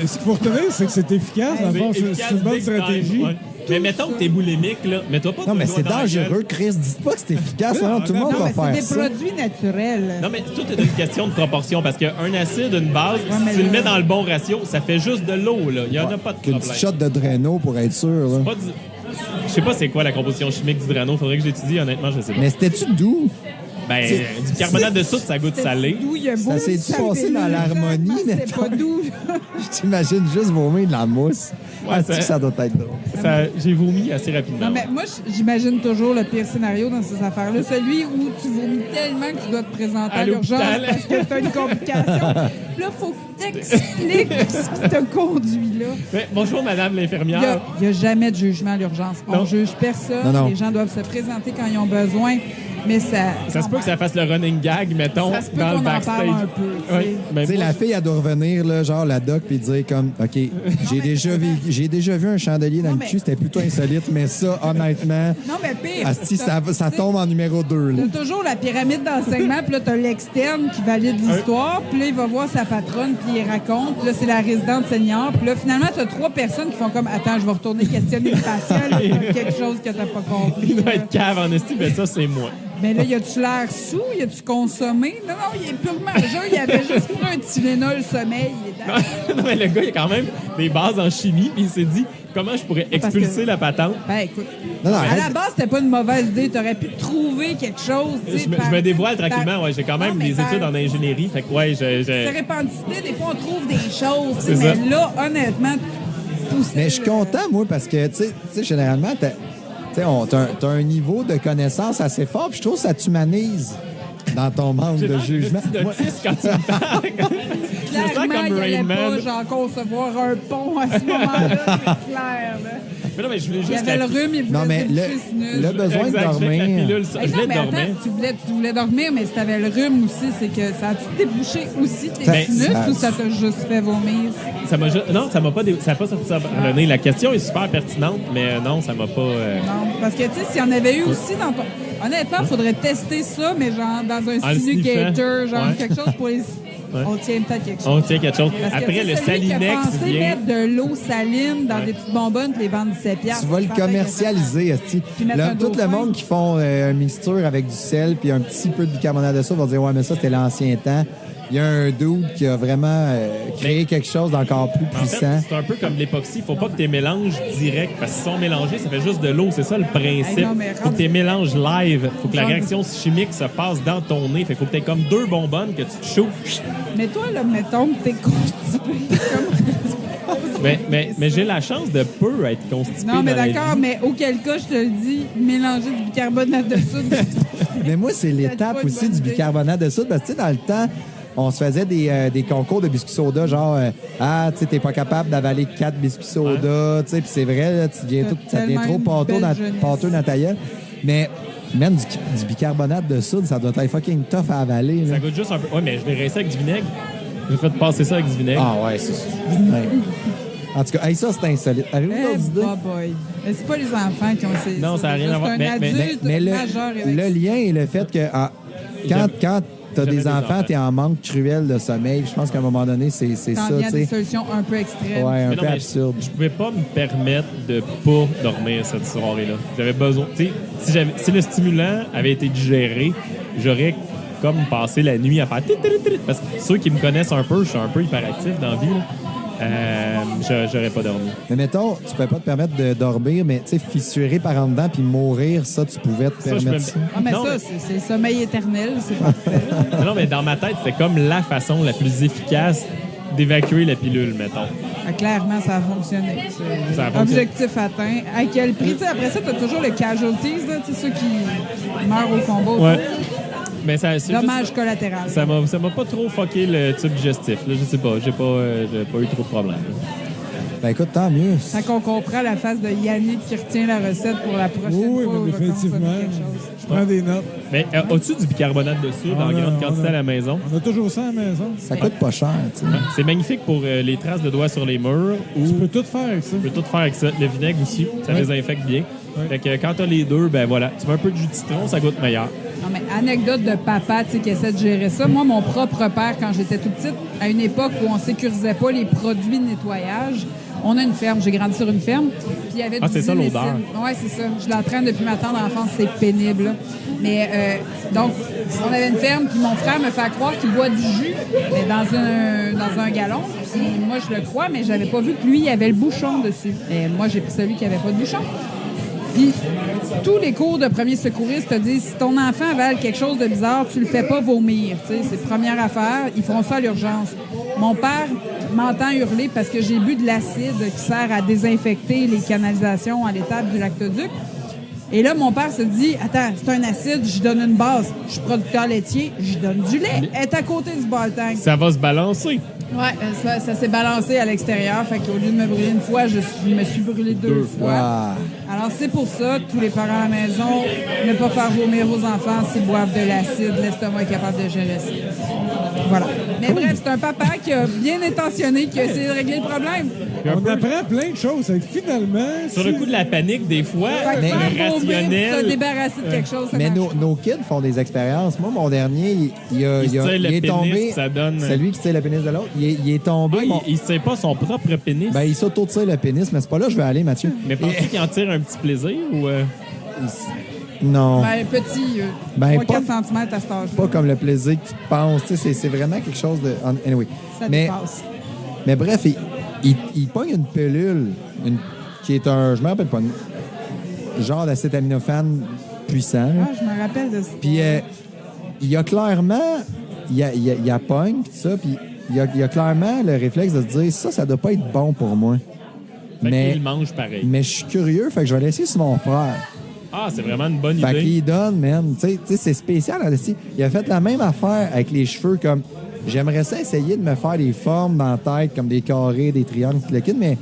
ce qu'il faut retenir, c'est que c'est efficace. Dans le fond, c'est une bonne big time, stratégie. ouais. Mais mettons que t'es boulimique, là. Mets-toi pas Non, ton mais doigt c'est dans la gueule. dangereux, Chris. Dites pas que c'est efficace. Hein? Tout le monde Non, va mais faire c'est des ça. produits naturels. Non, mais tout est une question de proportion parce qu'un acide, une base, mais si tu le là- mets dans le bon ratio, ça fait juste de l'eau, là. Il y en a pas de Une problème. petite shot de Drano pour être sûr. Là. Pas du- Je sais pas c'est quoi la composition chimique du Drano. Faudrait que j'étudie, honnêtement, je sais pas. Mais c'était-tu doux? Ben, c'est- du carbonate de soude, ça goûte salé. D'où il y a Ça beau s'est-tu salé, passé dans là, l'harmonie, C'était mettons? pas doux. Je t'imagine juste vomir de la mousse. Ouais, Ah, ça doit être drôle. J'ai vomi assez rapidement. Non, mais moi, j'imagine toujours le pire scénario dans ces affaires-là. Celui où tu vomis tellement que tu dois te présenter à l'urgence l'hôpital. parce que tu as une complication. Là, il faut que tu expliques ce qui te conduit là. Mais bonjour, madame Il l'infirmière. n'y a jamais de jugement à l'urgence. On Non. ne juge personne. Non, non. Les gens doivent se présenter quand ils ont besoin. Mais ça. Ça se peut que ça fasse le running gag, mettons, Ça se peut dans le qu'on en parle backstage. un peu, tu sais. Ouais. Ben, Tu sais, moi, la fille, elle doit revenir, là, genre la doc, puis dire comme, OK, j'ai déjà vu un chandelier dans Non, le mais- cul, c'était plutôt insolite, mais ça, honnêtement, Non, mais pire. asti, ça tombe en numéro 2. Là. T'as toujours la pyramide d'enseignement, puis là, t'as l'externe qui valide l'histoire, puis là, il va voir sa patronne, puis il raconte, puis là, c'est la résidente senior, puis là, finalement, t'as 3 personnes qui font comme, attends, je vais retourner questionner le patient, là, il y a quelque chose que t'as pas compris. il doit là. être cave en esti, mais ça, c'est moi. Mais là, y a-tu l'air sous? Y a-tu consommé? Non, non, il est purement jeune, il avait juste pris un Tylenol sommeil. Non, mais le gars, il a quand même des bases en chimie, puis il s'est dit comment je pourrais expulser que- la patente. Ben, écoute. Non, non, À arrête. la base, c'était pas une mauvaise idée. T'aurais pu trouver quelque chose. tu sais, Je me dévoile tranquillement, ouais. J'ai quand même Non, mais des études en ingénierie, fait que ouais, Sérépendicité, des fois, on trouve des choses. C'est Mais ça. là, honnêtement, tout Mais je suis content, moi, parce que, tu sais, généralement, t'as un niveau de connaissance assez fort, puis je trouve que ça t'humanise dans ton manque de jugement. Moi- quand tu me parles. Je me sens clairement, comme il Rain allait pas Man. genre concevoir un pont à ce moment-là. C'est clair, là. Mais non, mais je voulais Il y juste avait le rhume, il voulait Non, mais se boucher sinus. le besoin de Exact, je voulais que la dormir. pilule, Hey, je non, voulais mais dormir. attends, tu voulais dormir, mais si t'avais le rhume aussi, c'est que ça a-tu débouché aussi tes Ben, sinus ça- ou ça t'a juste fait vomir? Non, ça m'a pas, ça a pas sorti ça par le nez. La question est super pertinente, mais non, ça m'a pas. Non, parce que, tu sais, s'il y en avait eu aussi dans ton... Honnêtement, il faudrait tester ça, mais genre dans un En le sinugator, sniffant. genre Ouais. quelque chose pour les... On tient peut-être quelque chose. On tient quelque chose. Parce que, Après, tu sais, le celui qui a Salinex pensé vient. mettre de l'eau saline dans des petites bonbonnes puis les vendre 17 Tu vas le commercialiser, esti. Puis mettre un Tout le dauphin. monde qui font une mixture avec du sel puis un petit peu de bicarbonate de soude va dire, ouais, mais ça, c'était l'ancien temps. Il y a un dude qui a vraiment créé quelque chose d'encore plus En puissant. fait, c'est un peu comme l'époxy. Il faut pas que tu les mélanges direct parce qu'ils sont mélangés, ça fait juste de l'eau. C'est ça le principe. Hey, non, mais faut que tu les mélanges live. Faut que la Rendu- réaction chimique se passe dans ton nez. Fait faut que tu aies comme 2 bonbonnes que tu te chauffes. Mais toi, là, mettons que t'es constipé. Mais j'ai la chance de peu être constipé. Non, mais dans la d'accord, vie. mais auquel cas, je te le dis, mélanger du bicarbonate de soude. Mais moi, c'est l'étape pas une aussi bonne du idée. bicarbonate de soude. Parce que, tu sais, dans le temps, on se faisait des concours de biscuits soda, genre, tu sais, t'es pas capable d'avaler 4 biscuits soda, tu sais, puis c'est vrai, là, ça devient tellement trop une pâteux belle dans, jeunesse. pâteux dans ta gueule. Mais même du bicarbonate de soude, ça doit être fucking tough à avaler. là. Ça goûte juste un peu. Ouais, mais je vais rincer avec du vinaigre. J'ai fait passer ça avec du vinaigre. Ah ouais, c'est ouais. En tout cas, hey, ça, c'est insolite. Avez-vous Eh, d'autres idées? boy. Mais c'est pas les enfants qui ont essayé Non, ça a rien à voir. C'est un Mais- adulte Mais majeur avec le lien est le fait que quand t'as J'avais des des enfants, enfants. t'es en manque cruel de sommeil. Je pense qu'à un moment donné, c'est ça, T'en tu viens à des sais. solutions un peu extrêmes. Ouais, un Mais non, peu mais absurde. Je pouvais pas me permettre de pas dormir cette soirée-là. J'avais besoin. Tu sais, si le stimulant avait été digéré, j'aurais comme passé la nuit à faire tit, tit, tit. Parce que ceux qui me connaissent un peu, je suis un peu hyperactif dans la vie. Là. J'aurais pas dormi. Mais mettons, tu pouvais pas te permettre de dormir, mais tu sais, fissurer par en dedans puis mourir, ça, tu pouvais te Ça, je permettre peux- ça. Ah, mais Non, ça, c'est le sommeil éternel, c'est parfait. Non, mais dans ma tête, c'était comme la façon la plus efficace d'évacuer la pilule, mettons. Ah, clairement, ça a fonctionné. C'est Ça a fonctionné. objectif atteint. À quel prix? Tu sais, après ça, tu as toujours le casualties, là, tu sais, ceux qui meurent au combat. Ouais. Mais ça, c'est Dommage juste- collatéral. ça m'a pas trop fucké le tube digestif. Là, je sais pas. J'ai pas eu trop de problèmes. Ben écoute, tant mieux. Fait qu'on comprend la face de Yannick qui retient la recette pour la prochaine Oui, fois. où mais il va effectivement. consommer quelque chose. Je prends des notes. Mais as-tu du bicarbonate de soude en grande quantité à la maison? On a toujours ça à la maison. Ça coûte pas cher, tu sais. C'est magnifique pour les traces de doigts sur les murs ou Tu peux tout faire avec ça. tu peux tout faire avec ça. Le vinaigre aussi, ça Ouais. désinfecte bien. Ouais. Fait que quand t'as les deux, ben voilà, tu mets un peu de jus de citron, ça goûte meilleur. Non, mais anecdote de papa, tu sais, qui essaie de gérer ça. Moi, mon propre père, quand j'étais toute petite, à une époque où on sécurisait pas les produits de nettoyage, on a une ferme. J'ai grandi sur une ferme. Puis il y avait Ah, c'est ça, l'odeur. Oui, c'est ça. Je l'entraîne depuis ma tendre enfance. C'est pénible, là. Mais donc, on avait une ferme, puis mon frère me fait croire qu'il boit du jus, mais dans un gallon. Puis moi, je le crois, mais j'avais pas vu que lui, il avait le bouchon dessus. Et moi, j'ai pris celui qui avait pas de bouchon. Puis, tous les cours de premier secouriste te disent, si ton enfant avale quelque chose de bizarre, tu le fais pas vomir. Tu sais, c'est première affaire. Ils font ça à l'urgence. Mon père m'entend hurler parce que j'ai bu de l'acide qui sert à désinfecter les canalisations à l'étape du lactoduc. Et là, mon père se dit, attends, c'est un acide, je donne une base. Je suis producteur laitier, je donne du lait. Elle est à côté du ball tank. Ça va se balancer. Ouais, ça s'est balancé à l'extérieur. Fait qu'au lieu de me brûler une fois, je me suis brûlé deux fois. Ah. Alors, c'est pour ça, tous les parents à la maison, ne pas faire vomir aux enfants s'ils boivent de l'acide. L'estomac est capable de gérer ça. Voilà. Mais bref, c'est un papa qui a bien intentionné, qui a essayé de régler le problème. Un On peu- apprend plein de choses. C'est que finalement, Sur le coup de la panique, des fois, Fait que Mais- faire le vomir, se rationnel. débarrasser de quelque chose, ça Mais marche. nos kids font des expériences. Moi, mon dernier, il se tire le est pénis, tombé. ça donne- C'est lui qui tire le pénis de l'autre. Il est tombé. Ah, mon- il sait pas son propre pénis. Ben, il s'auto-tire le pénis, mais c'est pas là que je vais aller, Mathieu. Mais penses-tu qu'il en tire un petit plaisir ou... Non. Ben, petit, Ben, 3-4 pas- cm à cet âge-là. Pas comme le plaisir que tu penses. Tu sais, c'est vraiment quelque chose de. Anyway. Ça mais, dépasse. mais bref, il pogne une pilule qui est un. Je me rappelle pas. Genre d'acétaminophane puissant. là. Ah, je me rappelle de ça. Puis il y a clairement. Il y a pogne, puis tout ça. Puis il y a clairement le réflexe de se dire ça doit pas être bon pour moi. Fait Mais, qu'il mange pareil. mais je suis curieux, fait que je vais laisser sur mon frère. Ah, c'est vraiment une bonne Fait idée. qu'il donne, man. Tu sais, c'est spécial, Alessi. Il a fait la même affaire avec les cheveux, comme j'aimerais ça essayer de me faire des formes dans la tête, comme des carrés, des triangles, tout le kit, mais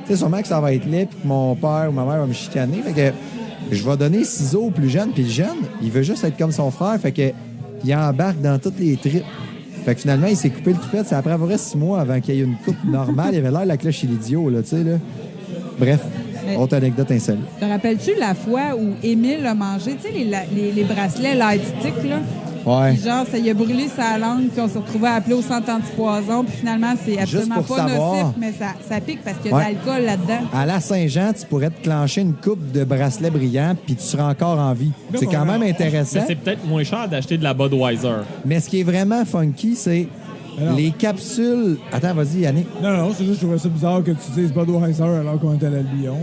tu sais, sûrement que ça va être laid, puis que mon père ou ma mère va me chicaner. Fait que je vais donner ciseaux au plus jeune, puis le jeune, il veut juste être comme son frère, fait que il embarque dans toutes les tripes. Fait que finalement, il s'est coupé le toupette. C'est après à peu près 6 mois avant qu'il y ait une coupe normale. Il avait l'air de la cloche chez l'idiot, là, tu sais, là. Bref, Mais- autre anecdote insolite. Te rappelles-tu la fois où Émile a mangé, tu sais, les bracelets light stick, là? Ouais. Puis genre, ça y a brûlé sa langue, puis on s'est retrouvé à appeler au centre antipoison, puis finalement, c'est absolument pour pas savoir. nocif, mais ça pique parce qu'il y a Ouais. de l'alcool là-dedans. À la Saint-Jean, tu pourrais te clencher une coupe de bracelets brillants, puis tu seras encore en vie. C'est quand même intéressant. Mais c'est peut-être moins cher d'acheter de la Budweiser. Mais ce qui est vraiment funky, c'est Alors. les capsules. Attends, vas-y, Yannick. Non, c'est juste que je trouvais ça bizarre que tu dises Budweiser alors qu'on était à l'Albion.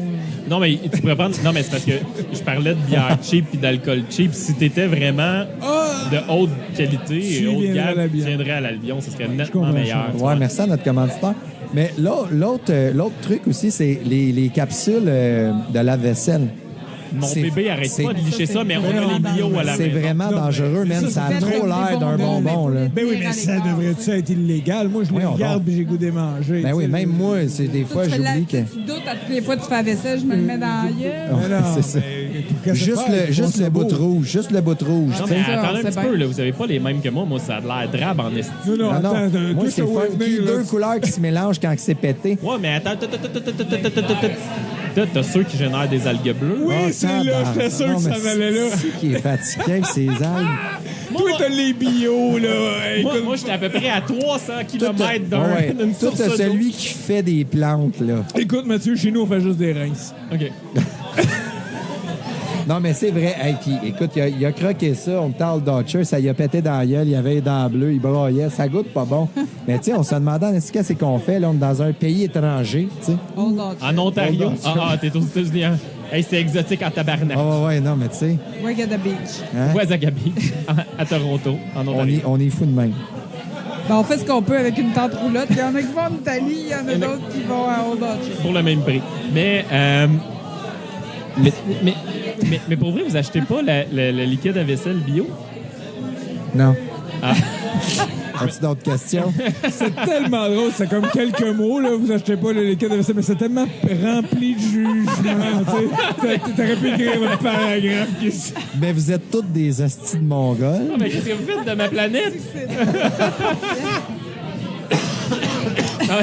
Non, mais tu pourrais prendre... Non, mais c'est parce que je parlais de bière cheap puis d'alcool cheap. Si t'étais vraiment de haute qualité Tu et haute viendrais à gamme, tu l'Albion. viendrais à l'Albion. Ce serait comprends nettement ça. meilleur. tu Ouais, vois. merci à notre commanditaire. Mais l'autre truc aussi, c'est les capsules de lave-vaisselle. Mon C'est- bébé arrête c'est- pas de licher ça, mais on a vraiment les bio à la C'est maison. vraiment Non, dangereux, mais man. ça, Ça a c'est trop fait l'air des d'un bonbons, bonbon, là. Ben oui, Dans mais les ça corps. devrait-tu être illégal? Moi, je les Voyons regarde donc. et j'ai goût des manger. Ben oui, même moi, c'est des fois, Tu fais j'oublie que. tu doutes à toutes les fois que tu fais la vaisselle, je me le mets dans la gueule. Mais non, c'est ça. mais pour qu'elle se Juste fasse, le, juste ils le font bout ça beau. rouge, juste le bout rouge. Non, tu sais. mais ça, attendez on un sait petit bien. peu, là. Vous avez pas les mêmes que moi. Moi, ça a l'air drabe en esti. Non, non, Ah non, attends, moi, tout c'est ça va funky, venir, là. deux couleurs qui se mélangent quand c'est pété. Ouais, mais attends. T'as ceux qui génèrent des algues bleues. Oui, Ah, c'est là, tabarnak. j'étais sûr Non, que ça mais en allait là. c'est qui est fatigué avec ses algues. Toi, t'as les bio, là. Hey, Moi, écoute, j'étais à peu près à 300 Tout, km d'une tout source d'eau. celui qui fait des plantes, là. écoute, Mathieu, chez nous, on fait juste des rinces. OK. Non, mais c'est vrai. Hey, puis, écoute, il a croqué ça. On parle Dodger, ça y a pété dans la gueule. Il y avait les dents bleues, il broyait. Ça goûte pas bon. Mais tu sais, on se demandait, qu'est-ce qu'on fait? Là, on est dans un pays étranger, tu sais. Old Dodger. En Ontario. Old Dodger. T'es aux États-Unis. Hein? Hey, c'est exotique en tabarnak. Ouais, non, mais tu sais. Wagada Beach. Hein? Wasaga Beach, à Toronto, en On Ontario. est fous de même. Ben, on fait ce qu'on peut avec une tente roulotte. Il y en a qui vont en Italie, il y en a d'autres qui vont à Old Dodger. Pour le même prix. Mais pour vrai, vous achetez pas le liquide à vaisselle bio? Non. Ah. As-tu d'autres questions? C'est tellement drôle, c'est comme quelques mots, là, vous achetez pas le liquide de vaisselle, mais c'est tellement rempli de jugement, tu sais. T'aurais pu écrire un paragraphe qui... Mais vous êtes tous des hosties de Mongols. Ah, mais qu'est-ce que vous faites de ma planète? Ah,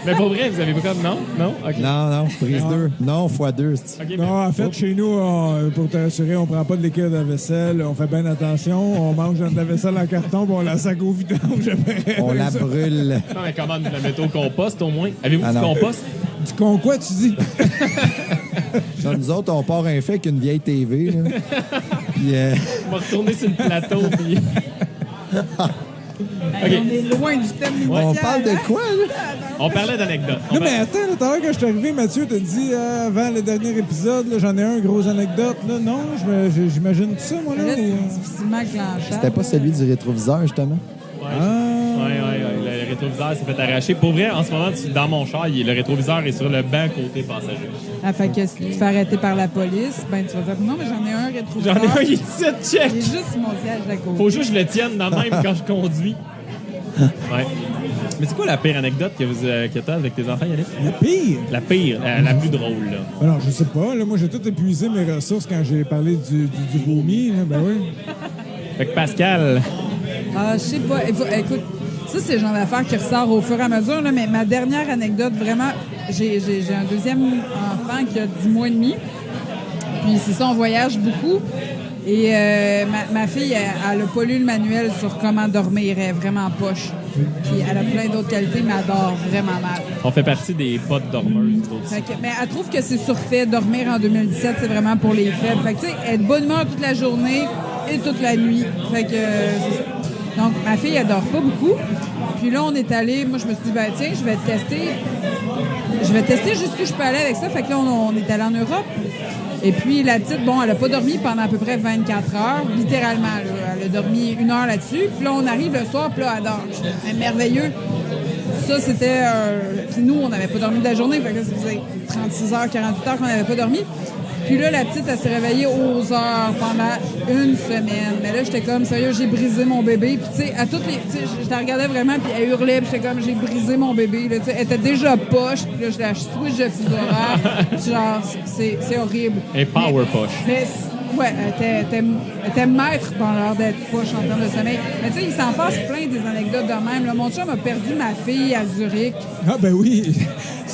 mais pour vrai, vous avez pas comme non? Non? OK. Non, prise 2. Non, x2. OK, Non, en fait, chez nous, pour te rassurer, on prend pas de liquide à vaisselle, on fait bien attention, on mange de la vaisselle en carton, puis on la sac au vidange après. On la brûle. non, mais comment vous la mettez au compost au moins? Avez-vous Ah, du non. compost? Du con quoi, tu dis? Là, nous autres, on part un fait avec une vieille TV. Là. Puis, On va retourner sur le plateau. Puis... Hey, on est loin du thème initial. on parle de hein? quoi, là? On parlait d'anecdotes. Non, mais attends, là, tout à l'heure, quand je suis arrivé, Mathieu t'a dit, avant le dernier épisode, là, j'en ai un, gros anecdote. Là, non, j'imagine tout ça, moi, là. Mais là, ou- c'est difficilement clenchable. C'était pas celui du rétroviseur, justement? Ouais, le rétroviseur s'est fait arracher. Pour vrai, en ce moment, dans mon char, le rétroviseur est sur le banc côté passager. Ah, fait que si tu te fais arrêter par la police, ben tu vas dire non, mais j'en ai un rétroviseur. J'en ai un, il est ici, check! Il est juste sur mon siège d'à côté. Faut juste que je le tienne dans le même quand je conduis. Ouais. Mais c'est quoi la pire anecdote que t'as avec tes enfants, Yannick? La pire? La pire, la plus drôle, là. Alors, je sais pas. Là, moi, j'ai tout épuisé mes ressources quand j'ai parlé du vomi. Là, ben oui. Fait que Pascal, Ah, je sais pas. Écoute, ça, c'est le genre d'affaire qui ressort au fur et à mesure, là, mais ma dernière anecdote, vraiment, j'ai un deuxième enfant qui a 10 mois et demi. Puis c'est ça, on voyage beaucoup. Et ma fille, elle a pas lu le manuel sur comment dormir. Elle est vraiment poche. Puis elle a plein d'autres qualités, mais elle dort vraiment mal. on fait partie des potes dormeuses, nous autres. Fait que, mais elle trouve que c'est surfait. Dormir en 2017, c'est vraiment pour les faibles. Fait que, tu sais, elle est de bonne humeur toute la journée et toute la nuit. Fait que, c'est ça. Donc, ma fille, elle dort pas beaucoup. Puis là, on est allé, moi, je me suis dit, ben, tiens, je vais tester jusqu'où je peux aller avec ça. Fait que là, on est allé en Europe. Et puis, la petite, bon, elle a pas dormi pendant à peu près 24 heures, littéralement. Là. Elle a dormi 1 heure là-dessus. Puis là, on arrive le soir, puis là, elle dort. Je dis, mais merveilleux. Ça, c'était... Puis nous, on n'avait pas dormi de la journée. Fait que là, ça faisait 36 heures, 48 heures qu'on n'avait pas dormi. Puis là, la petite, elle s'est réveillée aux heures pendant 1 semaine. Mais là, j'étais comme, sérieux, j'ai brisé mon bébé. Puis, tu sais, à toutes les... Tu sais, je la regardais vraiment, puis elle hurlait, puis j'étais comme, j'ai brisé mon bébé. Là, tu sais, elle était déjà poche, puis là, je la switch de fuseau horaire. Puis genre, c'est horrible. Et power push. Mais, ouais, elle était maître dans l'heure d'être poche en termes de sommeil. Mais tu sais, il s'en passe plein des anecdotes de même. Là, mon chum a perdu ma fille à Zurich. Ah, ben oui.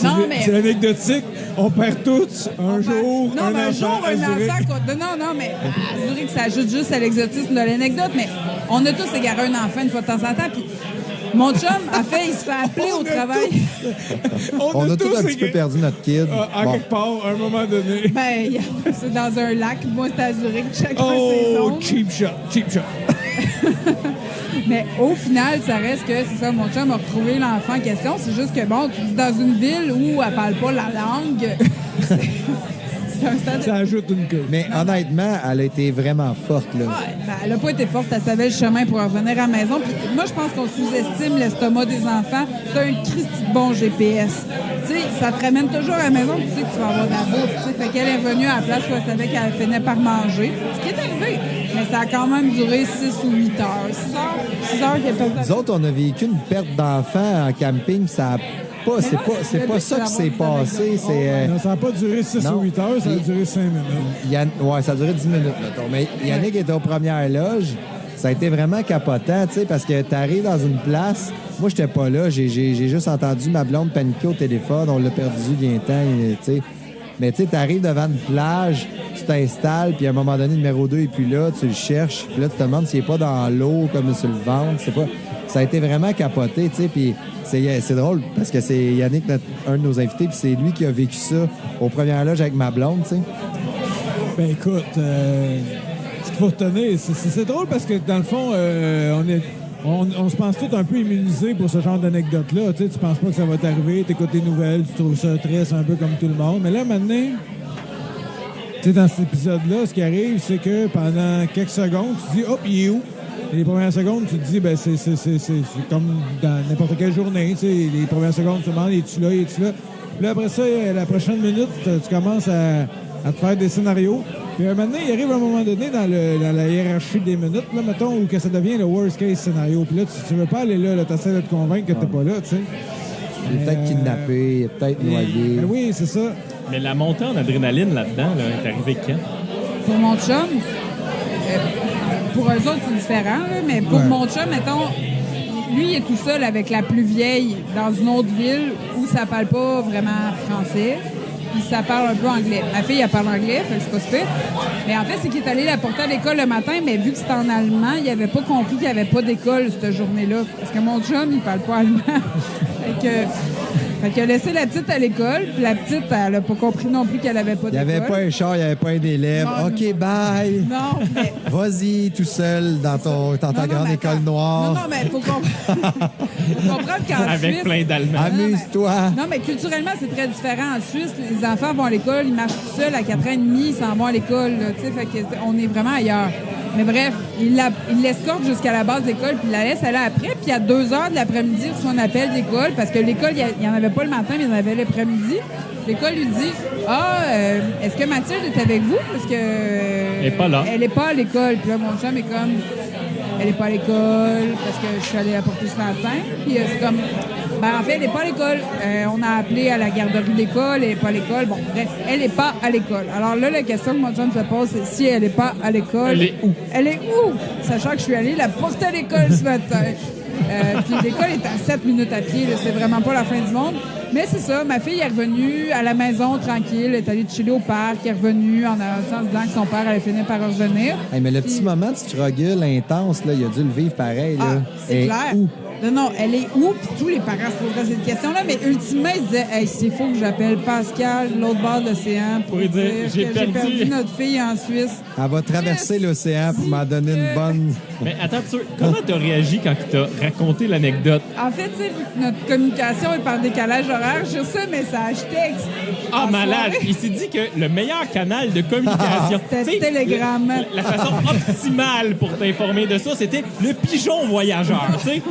Non, mais- C'est anecdotique. On perd tous un jour Non, un mais un enfant jour, à un Zurich. enfant. Non, mais à Zurich, ça ajoute juste à l'exotisme de l'anecdote. Mais on a tous égaré un enfant une fois de temps en temps. Puis mon chum, a fait, il se fait appeler au travail. On a tous un petit peu égaré- perdu notre kid. À Bon. quelque part, à un moment donné. Ben, c'est dans un lac. Moi, c'était à Zurich. Chacun ses Oh, zones. cheap shot, cheap shot. Mais au final, ça reste que, c'est ça, mon chum a retrouvé l'enfant en question. C'est juste que, bon, tu vis dans une ville où elle parle pas la langue. C'est un stade... Ça ajoute une queue. Mais honnêtement, elle a été vraiment forte, là. Ouais, ben, elle n'a pas été forte, elle savait le chemin pour revenir à la maison. Puis moi, je pense qu'on sous-estime l'estomac des enfants. C'est un Christy de bon GPS. Tu sais, ça te ramène toujours à la maison, tu sais que tu vas avoir de la bouffe. Tu sais. Fait qu'elle est venue à la place où elle savait qu'elle finait par manger. Ce qui est arrivé. Mais ça a quand même duré 6 ou 8 heures. 6 heures qu'elle peut Nous autres, on a vécu une perte d'enfant en camping, ça a pas, c'est pas ça qui s'est passé. C'est, Non, ça n'a pas duré 6 non. ou 8 heures, ça a Puis- duré 5 minutes. Ouais, ça a duré 10 minutes, mettons. Mais Yannick était aux premières loges. Ça a été vraiment capotant, tu sais, parce que t'arrives dans une place. Moi, j'étais pas là. J'ai juste entendu ma blonde paniquer au téléphone. On l'a perdu il y a un temps, tu sais. Mais tu sais, t'arrives devant une plage, tu t'installes, puis à un moment donné, le numéro 2 est plus là, tu le cherches, puis là, tu te demandes s'il est pas dans l'eau, comme sur le ventre. C'est pas... Ça a été vraiment capoté, tu sais, puis c'est drôle, parce que c'est Yannick, un de nos invités, puis c'est lui qui a vécu ça aux premières loges avec ma blonde, tu sais. Ben écoute, ce qu'il faut retenir, c'est drôle parce que dans le fond, on se pense tous un peu immunisés pour ce genre d'anecdote-là. Tu penses pas que ça va t'arriver, t'écoutes les nouvelles, tu trouves ça triste un peu comme tout le monde. Mais là, maintenant, tu sais, dans cet épisode-là, ce qui arrive, c'est que pendant quelques secondes, tu te dis, hop, il est où? Et les premières secondes, tu te dis, ben c'est comme dans n'importe quelle journée. Tu sais, les premières secondes, tu te demandes, es-tu là, es-tu là? Puis là, après ça, la prochaine minute, tu commences à te faire des scénarios. Puis maintenant, il arrive à un moment donné dans la hiérarchie des minutes, là, mettons, où que ça devient le worst case scénario. Puis là, tu veux pas aller là, tu essaies de te convaincre que t'es pas là, tu sais. Il est peut-être kidnappé, il est peut-être noyé. Ben oui, c'est ça. Mais la montée en adrénaline là-dedans, là, est arrivée quand? Pour mon chum, pour eux autres, c'est différent, là, mais pour mon chum, mettons, lui, il est tout seul avec la plus vieille dans une autre ville où ça parle pas vraiment français. Puis ça parle un peu anglais. Ma fille, elle parle anglais, fait que c'est pas super. Mais en fait, c'est qu'il est allé la porter à l'école le matin, mais vu que c'était en allemand, il avait pas compris qu'il n'y avait pas d'école cette journée-là. Parce que mon chum, il parle pas allemand. Fait qu'il a laissé la petite à l'école, puis la petite, elle a pas compris non plus qu'elle avait pas d'école. Il n'y avait pas un char, il n'y avait pas un élève. Non, OK, bye! Non, mais... Vas-y, tout seul, dans ta grande école noire. Non, mais il faut comprendre qu'en Avec Suisse... plein d'Allemands. Amuse-toi! Non, mais culturellement, c'est très différent. En Suisse, les enfants vont à l'école, ils marchent tout seuls à 4 ans et demi, ils s'en vont à l'école. Fait qu'on est vraiment ailleurs. Mais bref, il l'escorte jusqu'à la base de l'école, puis il la laisse aller après. Puis à 2 heures de l'après-midi, il reçoit un appel d'école, parce que l'école, il n'y en avait pas le matin, mais il y en avait l'après-midi. L'école lui dit est-ce que Mathilde est avec vous? Parce que. Elle n'est pas là. Elle n'est pas à l'école. Puis là, mon chum est comme elle n'est pas à l'école, parce que je suis allée la porter ce matin. Puis c'est comme en fait, elle n'est pas à l'école. On a appelé à la garderie d'école, elle n'est pas à l'école. Bon, bref, elle n'est pas à l'école. Alors là, la question que mon chum se pose, c'est si elle n'est pas à l'école. Elle est où? Elle est où? Sachant que je suis allée la porter à l'école ce matin. Puis l'école est à 7 minutes à pied, là, c'est vraiment pas la fin du monde. Mais c'est ça, ma fille est revenue à la maison tranquille, elle est allée chiller au parc, elle est revenue en se disant que son père allait finir par revenir. Hey, mais le petit moment de struggle intense, là, il a dû le vivre pareil. Là. C'est clair. Où? Non, elle est où? Puis tous les parents se poseraient cette question-là, mais ultimement, ils disaient hey, c'est faux que j'appelle Pascal de l'autre bord de l'océan pour dire j'ai que j'ai perdu notre fille en Suisse. Elle va traverser l'océan pour m'en donner une bonne... Mais attends, comment t'as réagi quand il t'a raconté l'anecdote? En fait, tu sais, notre communication est par décalage horaire. J'ai reçu un message texte. Ah, malade! Il s'est dit que le meilleur canal de communication... C'était Telegram. La façon optimale pour t'informer de ça, c'était le pigeon voyageur, tu sais.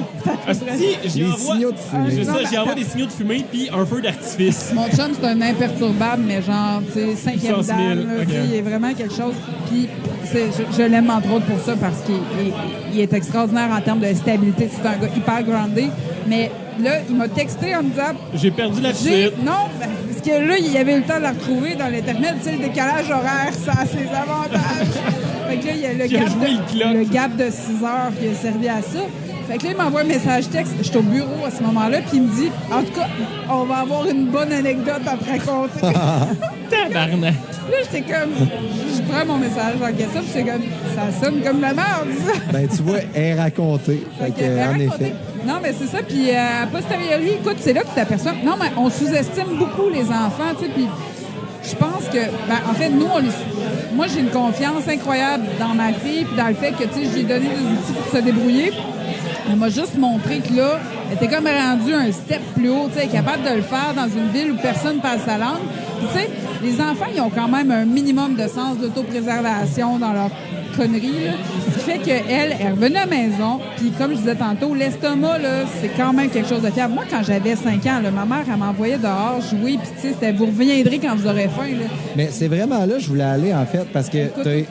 J'y envoie des signaux de fumée puis un feu d'artifice. Mon chum, c'est un imperturbable, mais genre, tu sais, 5e dame. Okay. Il est vraiment quelque chose. Puis, je l'aime entre autres pour ça parce qu'il est extraordinaire en termes de stabilité. C'est un gars hyper groundé. Mais là, il m'a texté en me disant... J'ai perdu la petite. Non, parce que là, il avait eu le temps de la retrouver dans l'Internet. Tu sais, le décalage horaire, ça a ses avantages. Fait que là, il y a le gap de 6 heures qui a servi à ça. Fait que là, il m'envoie un message texte. Je suis au bureau à ce moment-là, puis il me dit en tout cas, on va avoir une bonne anecdote à te raconter. Tabarnak! Là, j'étais comme. Je prends mon message en question, puis j'étais comme. Ça sonne comme la merde, ça. Ben, tu vois, elle est racontée. Fait que, en effet. Non, mais c'est ça. Puis, a posteriori, écoute, c'est là que tu t'aperçois. Non, mais on sous-estime beaucoup les enfants, tu sais, puis. Je pense que, en fait, nous, moi, j'ai une confiance incroyable dans ma fille, puis dans le fait que, tu sais, j'ai donné des outils pour se débrouiller. Elle m'a juste montré que là, elle était comme rendue un step plus haut, tu sais, capable de le faire dans une ville où personne parle sa langue. Puis, tu sais, les enfants, ils ont quand même un minimum de sens d'autopréservation dans leur conneries, là. Ce qui fait qu'elle est revenue à la maison, puis comme je disais tantôt, l'estomac, là, c'est quand même quelque chose de fiable. Moi, quand j'avais 5 ans, là, ma mère, elle m'envoyait dehors jouer, puis tu sais, c'était vous reviendrez quand vous aurez faim, là. Mais c'est vraiment là que je voulais aller, en fait, parce que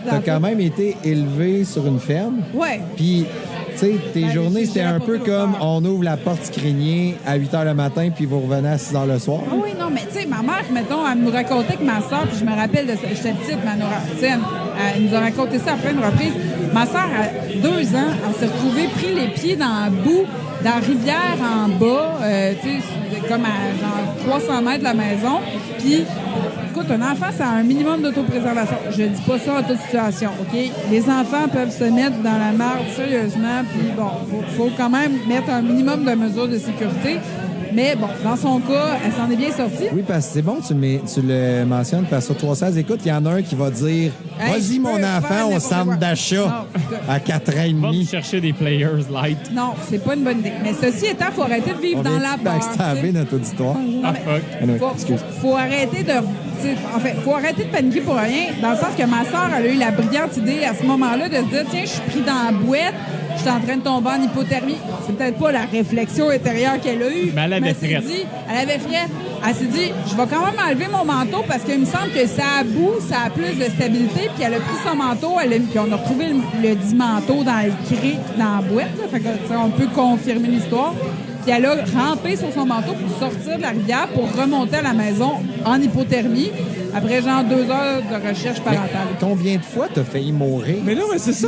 t'as quand même été élevé sur une ferme. Ouais. Puis, tu sais, tes journées, c'était un peu comme on ouvre la porte du grenier à 8 h le matin, puis vous revenez à 6 h le soir. Ah oui, non, mais tu sais, ma mère, mettons, elle nous racontait que ma soeur, puis je me rappelle de ça, j'étais petite, mais elle nous a raconté ça à plein de reprises. Ma soeur, à 2 ans, elle s'est retrouvée pris les pieds dans la boue, dans la rivière en bas, tu sais, comme à genre 300 mètres de la maison. Puis, écoute, un enfant, ça a un minimum d'autopréservation. Je dis pas ça en toute situation, OK? Les enfants peuvent se mettre dans la marde sérieusement, puis bon, faut quand même mettre un minimum de mesures de sécurité. Mais bon, dans son cas, elle s'en est bien sortie. Oui, parce que c'est bon, tu le mentionnes, parce que sur 316, écoute, il y en a un qui va dire Hey, vas-y, je mon peux enfant, faire au n'importe centre quoi. d'achat Non, à 4 ans et Va me demi. chercher des players light. Non, c'est pas une bonne idée. Mais ceci étant, il faut arrêter de vivre On dans vient la de peur. backstabber tu sais. notre auditoire. Ah, fuck. Anyway, Faut, excuse. faut arrêter de. Tu sais, en fait, faut arrêter de paniquer pour rien, dans le sens que ma soeur, elle a eu la brillante idée à ce moment-là de se dire tiens, je suis pris dans la boîte, je suis en train de tomber en hypothermie. C'est peut-être pas la réflexion intérieure qu'elle a eue. Mais elle avait frette. Elle avait frette. Elle s'est dit je vais quand même enlever mon manteau parce qu'il me semble que ça a bout, ça a plus de stabilité. Puis elle a pris son manteau, puis on a retrouvé le dit manteau dans le cric, dans la boîte. Là. Fait que, tu sais, on peut confirmer l'histoire. Puis elle a rampé sur son manteau pour sortir de la rivière pour remonter à la maison en hypothermie après genre 2 heures de recherche parentale. Combien de fois t'as failli mourir? Mais non, mais c'est ça.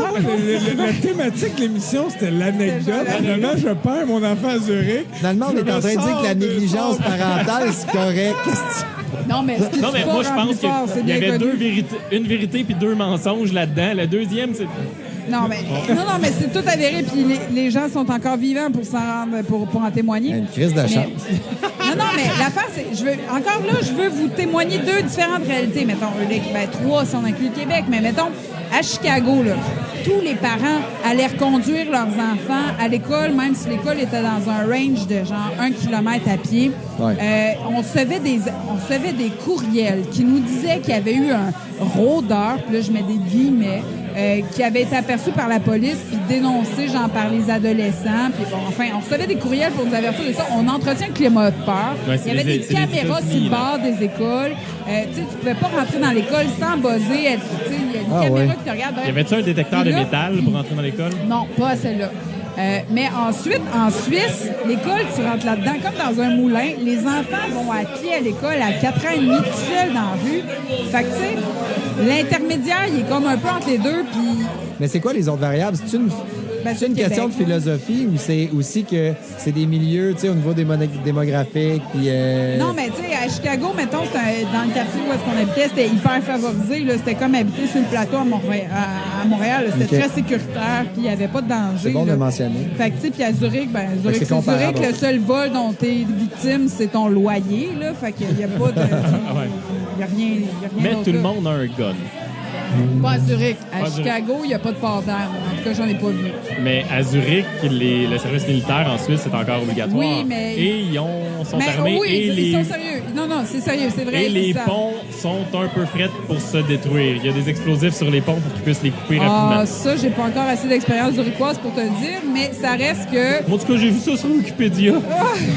La thématique de l'émission, c'était l'anecdote. C'était genre Finalement, je perds mon enfant à Zurich. Finalement, on Je est en me train de dire sors que la de négligence ça. parentale, c'est correct. Qu'est-ce que Non, mais ce qui Non, mais moi, je pense qu'il y avait une vérité puis 2 mensonges là-dedans. Le deuxième, c'est... Non, mais c'est tout avéré, puis les gens sont encore vivants pour s'en rendre, pour en témoigner. Une crise de Mais- chance. Non, mais l'affaire, c'est, je veux vous témoigner 2 différentes réalités. Mettons, 3 si on inclut le Québec, mais mettons, à Chicago, là, tous les parents allaient reconduire leurs enfants à l'école, même si l'école était dans un range de genre 1 kilomètre à pied. Ouais. On recevait des courriels qui nous disaient qu'il y avait eu un rôdeur, puis là, je mets des guillemets, qui avait été aperçu par la police puis dénoncé, genre, par les adolescents. Puis bon, enfin, on recevait des courriels pour nous avertir de ça. On entretient le climat de peur. Ouais, Il y avait des c'est les caméras sur États-Unis, le là. bord des écoles. Tu sais, tu pouvais pas rentrer dans l'école sans buzzer. Tu sais, il y a une Ah, caméra ouais. qui te regarde. Y avait-tu un détecteur Puis de là- métal pour entrer dans l'école? Non, pas à celle-là. Mais ensuite, en Suisse, l'école, tu rentres là-dedans comme dans un moulin. Les enfants vont à pied à l'école à 4 ans et demi, tout seuls dans la rue. Fait que, tu sais, l'intermédiaire, il est comme un peu entre les deux. Puis, Mais c'est quoi les autres variables? C'est une c'est une le question de Québec. philosophie ou c'est aussi que c'est des milieux, tu sais, au niveau démographique, puis... Non, mais tu sais, à Chicago, mettons, dans le quartier où est-ce qu'on habitait, c'était hyper favorisé. Là. C'était comme habiter sur le plateau à Montréal. là. C'était Ok. très sécuritaire, puis il n'y avait pas de danger. C'est bon de là. le mentionner. Fait que, tu sais, puis à Zurich, que c'est comparable. Zurich, le seul vol dont tu es victime, c'est ton loyer, là. Fait qu'il n'y a pas de... Il n'y a rien Mais d'autre, tout le là. monde a un gun. Pas à Zurich. À Pas à Zurich. Chicago, il n'y a pas de port d'air. En tout cas, j'en ai pas vu. Mais à Zurich, le service militaire en Suisse est encore obligatoire. Oui, mais- Et ils sont Mais armés oui, et ils les... sont sérieux. Non, c'est sérieux, c'est vrai. Et les ça. ponts sont un peu frettes pour se détruire. Il y a des explosifs sur les ponts pour qu'ils puissent les couper Ah, rapidement. ça, j'ai pas encore assez d'expérience zurichoise pour te le dire, mais ça reste que... Moi, en tout cas, j'ai vu ça sur Wikipédia.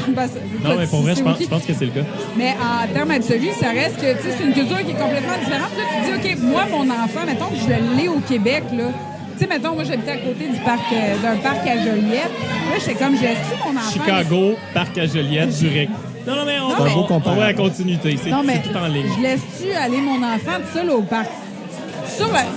Ben, Non, mais pour vrai, c'est je pense ok. que c'est le cas. Mais en termes absolus, ça reste que, tu sais, c'est une culture qui est complètement différente. Là, tu dis, OK, moi, mon enfant, mettons que je l'ai au Québec, là. Tu sais, mettons, moi, j'habitais à côté d'un parc à Joliette. Là, j'étais comme, j'ai assis mon enfant. Chicago, Parc à Joliette, Zurich. Non, mais on Non, va mais- on va à la continuité. C'est Non, mais c'est tout en ligne. je laisse-tu aller mon enfant tout seul au parc?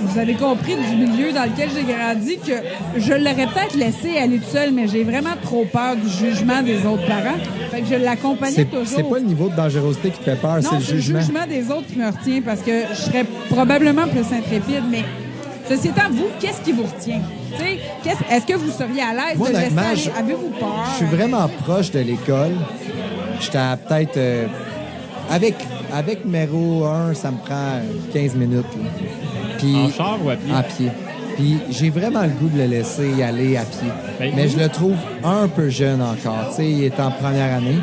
Vous avez compris du milieu dans lequel j'ai grandi que je l'aurais peut-être laissé aller tout seul, mais j'ai vraiment trop peur du jugement des autres parents. Fait que je l'accompagnais toujours. C'est pas le niveau de dangerosité qui te fait peur, c'est Non, le jugement. des autres qui me retient parce que je serais probablement plus intrépide, mais ceci étant, vous, qu'est-ce qui vous retient? Tu sais, est-ce que vous seriez à l'aise Moi, de laisser honnêtement, aller? Avez-vous peur? Je suis vraiment proche de l'école. J'étais à peut-être... avec numéro 1, ça me prend 15 minutes. Là. Puis, En char ou à pied? À pied. Puis j'ai vraiment le goût de le laisser aller à pied. Ben, Mais je le trouve un peu jeune encore. Tu sais, il est en première année.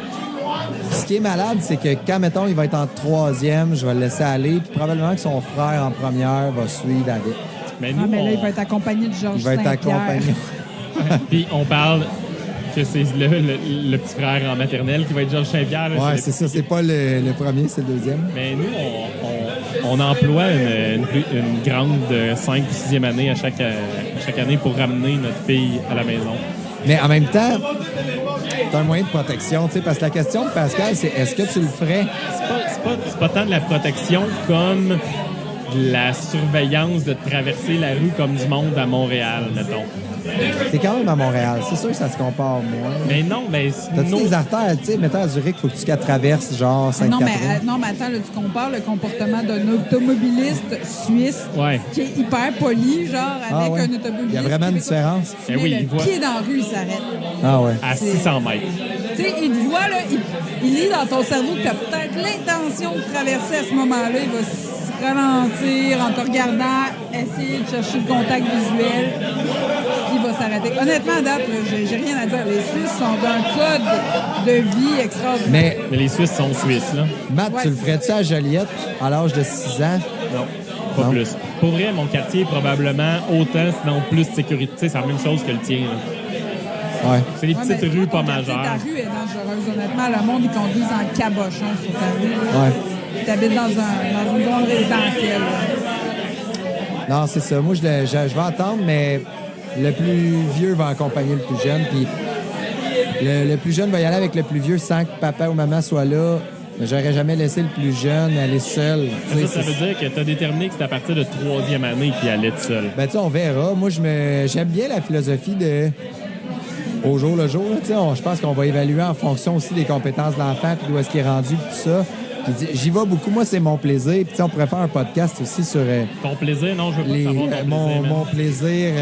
Ce qui est malade, c'est que quand, mettons, il va être en 3e, je vais le laisser aller. Puis probablement que son frère en première va suivre avec. Mais Ah, nous, mais là, il on- va être accompagné de Georges Il va être Saint-Pierre. accompagné. puis on parle que c'est le petit frère en maternelle qui va être Georges Saint-Pierre. là, Ouais, je- c'est ça. C'est pas le premier, c'est le deuxième. Mais nous, on emploie une grande de 5 ou 6e année à chaque année pour ramener notre fille à la maison. Mais en même temps, t'as un moyen de protection, tu sais, parce que la question de Pascal, c'est est-ce que tu le ferais? C'est pas tant de la protection comme de la surveillance de traverser la rue comme du monde à Montréal, mettons. T'es quand même à Montréal, c'est sûr que ça se compare moins. Mais non, mais T'as-tu nos- des artères, tu sais, mettons à Zurich, faut que tu traverses genre Non, 5-4 non, mais attends, là, tu compares le comportement d'un automobiliste suisse Ouais. qui est hyper poli, genre, avec ouais. un automobiliste. Il y a vraiment une québécois. différence. Eh oui, le il voit- pied dans la rue, il s'arrête. Ah ouais. à C'est- 600 mètres. Tu sais, il te voit, là, il lit dans ton cerveau que tu as peut-être l'intention de traverser à ce moment-là. Il va se ralentir en te regardant, essayer de chercher le contact visuel, puis il va s'arrêter. Honnêtement, à date, là, j'ai rien à dire. Les Suisses sont d'un code de vie extraordinaire. Mais les Suisses sont Suisses, là. Matt, Ouais, tu le c'est ferais-tu à Joliette à l'âge de 6 ans? Non, pas Non. plus. Pour vrai, mon quartier est probablement autant, sinon plus de sécurité. Tu sais, c'est la même chose que le tien, là. Ouais. C'est les Ouais, petites mais rues toi, pas ton quartier, majeures. Ta rue est dangereuse, honnêtement. Le monde, ils conduisent en cabochon sur ta rue. Ouais. Tu habites dans une zone résidentielle. Là. Non, c'est ça. Moi, je vais attendre, mais le plus vieux va accompagner le plus jeune. Puis le plus jeune va y aller avec le plus vieux sans que papa ou maman soit là. Mais j'aurais jamais laissé le plus jeune aller seul. Tu sais, Ça veut dire que tu as déterminé que c'est à partir de 3e année qu'il allait tout seul. Ben, tu sais, on verra. Moi, j'aime bien la philosophie de au jour le jour. Tu sais, je pense qu'on va évaluer en fonction aussi des compétences de l'enfant puis d'où est-ce qu'il est rendu puis tout ça. Puis j'y vais beaucoup. Moi, c'est mon plaisir. Puis, tu sais, on pourrait faire un podcast aussi sur Ton plaisir, non, je veux pas savoir ton plaisir. man. mon plaisir.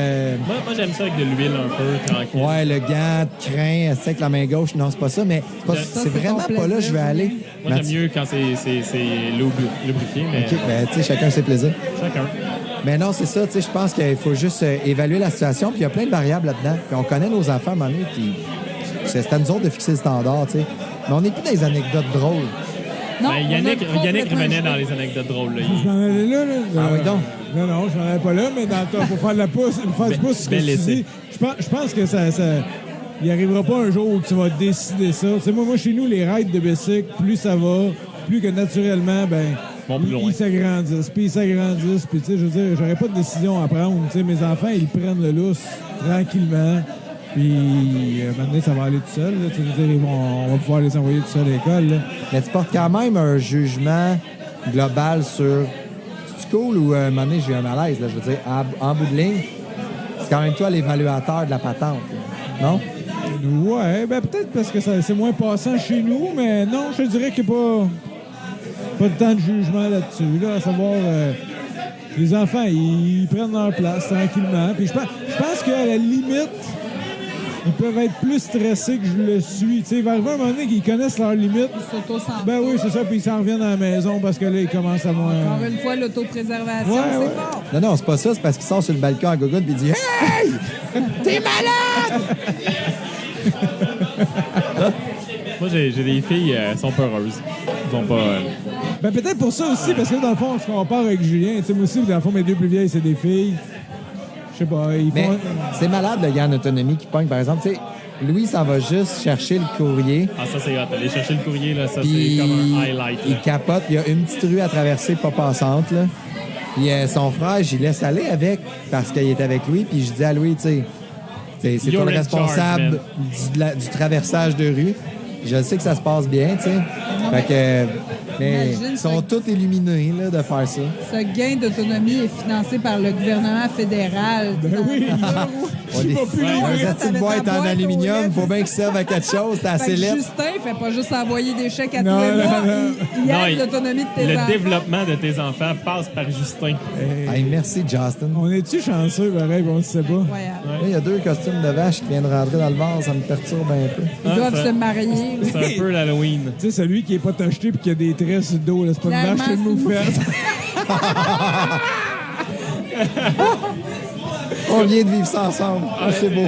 Moi, j'aime ça avec de l'huile un peu, tranquille. Ouais, le gant de crin, c'est avec la main gauche. Non, c'est pas ça, mais c'est c'est vraiment ton pas là que plaisir, je vais aller. Moi, j'aime mieux quand c'est lubrifié, mais OK, ben, tu sais, chacun ses plaisirs. chacun. Mais non, c'est ça, tu sais, je pense qu'il faut juste évaluer la situation, puis il y a plein de variables là-dedans. Puis on connaît nos enfants à un moment donné, puis c'est à nous autres de fixer le standard, tu sais. Mais on n'est plus dans les anecdotes drôles. Non, Ben, on a Yannick complètement revenait échoué. dans les anecdotes drôles. Là. Je m'en allais là. Ah oui, donc. Non, je m'en allais pas là, mais dans le temps, pour faire de la pouce, faire du pouce sur ce que bel tu essai. dis. Je pense que ça il arrivera pas un jour où tu vas décider ça. Tu sais, moi, chez nous, les rides de bicycle, plus ça va, plus que naturellement, ben, Vont plus loin. ils s'agrandissent, puis tu sais, je veux dire, j'aurais pas de décision à prendre. Tu sais, mes enfants, ils prennent le lousse tranquillement, puis maintenant, ça va aller tout seul. Là. Tu sais, je veux dire, on va pouvoir les envoyer tout seul à l'école. Là. Mais tu portes quand même un jugement global sur c'est cool ou un moment donné, j'ai eu un malaise, là, je veux dire, en bout de ligne, c'est quand même toi l'évaluateur de la patente, là. Non? Ouais, ben peut-être parce que c'est moins passant chez nous, mais non, je te dirais qu'il n'y a pas de temps de jugement là-dessus. Là, à savoir, les enfants, ils prennent leur place tranquillement. Puis je pense qu'à la limite, ils peuvent être plus stressés que je le suis. Tu sais, il va arriver un moment donné qu'ils connaissent leurs limites. S'auto-centrer. Ben oui, c'est ça, puis ils s'en reviennent à la maison parce que là, ils commencent à moins... Encore une fois, l'autopréservation, Ouais, c'est ouais. fort. Non, c'est pas ça, c'est parce qu'il sort sur le balcon à gogoune puis il dit Hey! T'es malade! Moi, j'ai des filles, elles sont pas heureuses. Elles sont pas... Ben peut-être pour ça aussi, parce que dans le fond, on se compare avec Julien. Tu sais, moi aussi, dans le fond, mes deux plus vieilles, c'est des filles. Je sais pas, ils Mais font... c'est malade le gars en autonomie qui pogne, par exemple. Tu sais, Louis s'en va juste chercher le courrier. Ah, ça, c'est hot. Aller chercher le courrier, là, ça, Puis c'est comme un highlight. il Là. capote. Il y a une petite rue à traverser, pas passante. Là. Puis son frère, j'y laisse aller avec parce qu'il était avec Louis. Puis je dis à Louis, tu sais, c'est You're toi le in responsable charge, du traversage de rue. Puis je sais que ça se passe bien, tu sais. Fait que... Mais Imagine, ils sont ça- tous illuminés là, de faire ça. Ce gain d'autonomie est financé par le gouvernement fédéral. Ben oui, On est- plus loin. Un petite boîte en aluminium, il faut bien qu'ils servent à quelque chose, c'est Fait assez que lettre. Justin fait pas juste envoyer des chèques à Non, tous les non, mois, non. il Non, aide l'autonomie de tes Le enfants. développement de tes enfants passe par Justin. Hey, merci, Justin. On est-tu chanceux, pareil, on ne sait pas. Incroyable. Là, il y a 2 costumes de vache qui viennent rentrer dans le vase, ça me perturbe un peu. Ils doivent ça- se marier. C'est un peu l'Halloween. Tu sais, celui qui est pas tacheté puis qui a des traits sur le dos, là, c'est pas une Clairement, vache, c'est une moufette. On vient de vivre ça ensemble. Ah, c'est beau.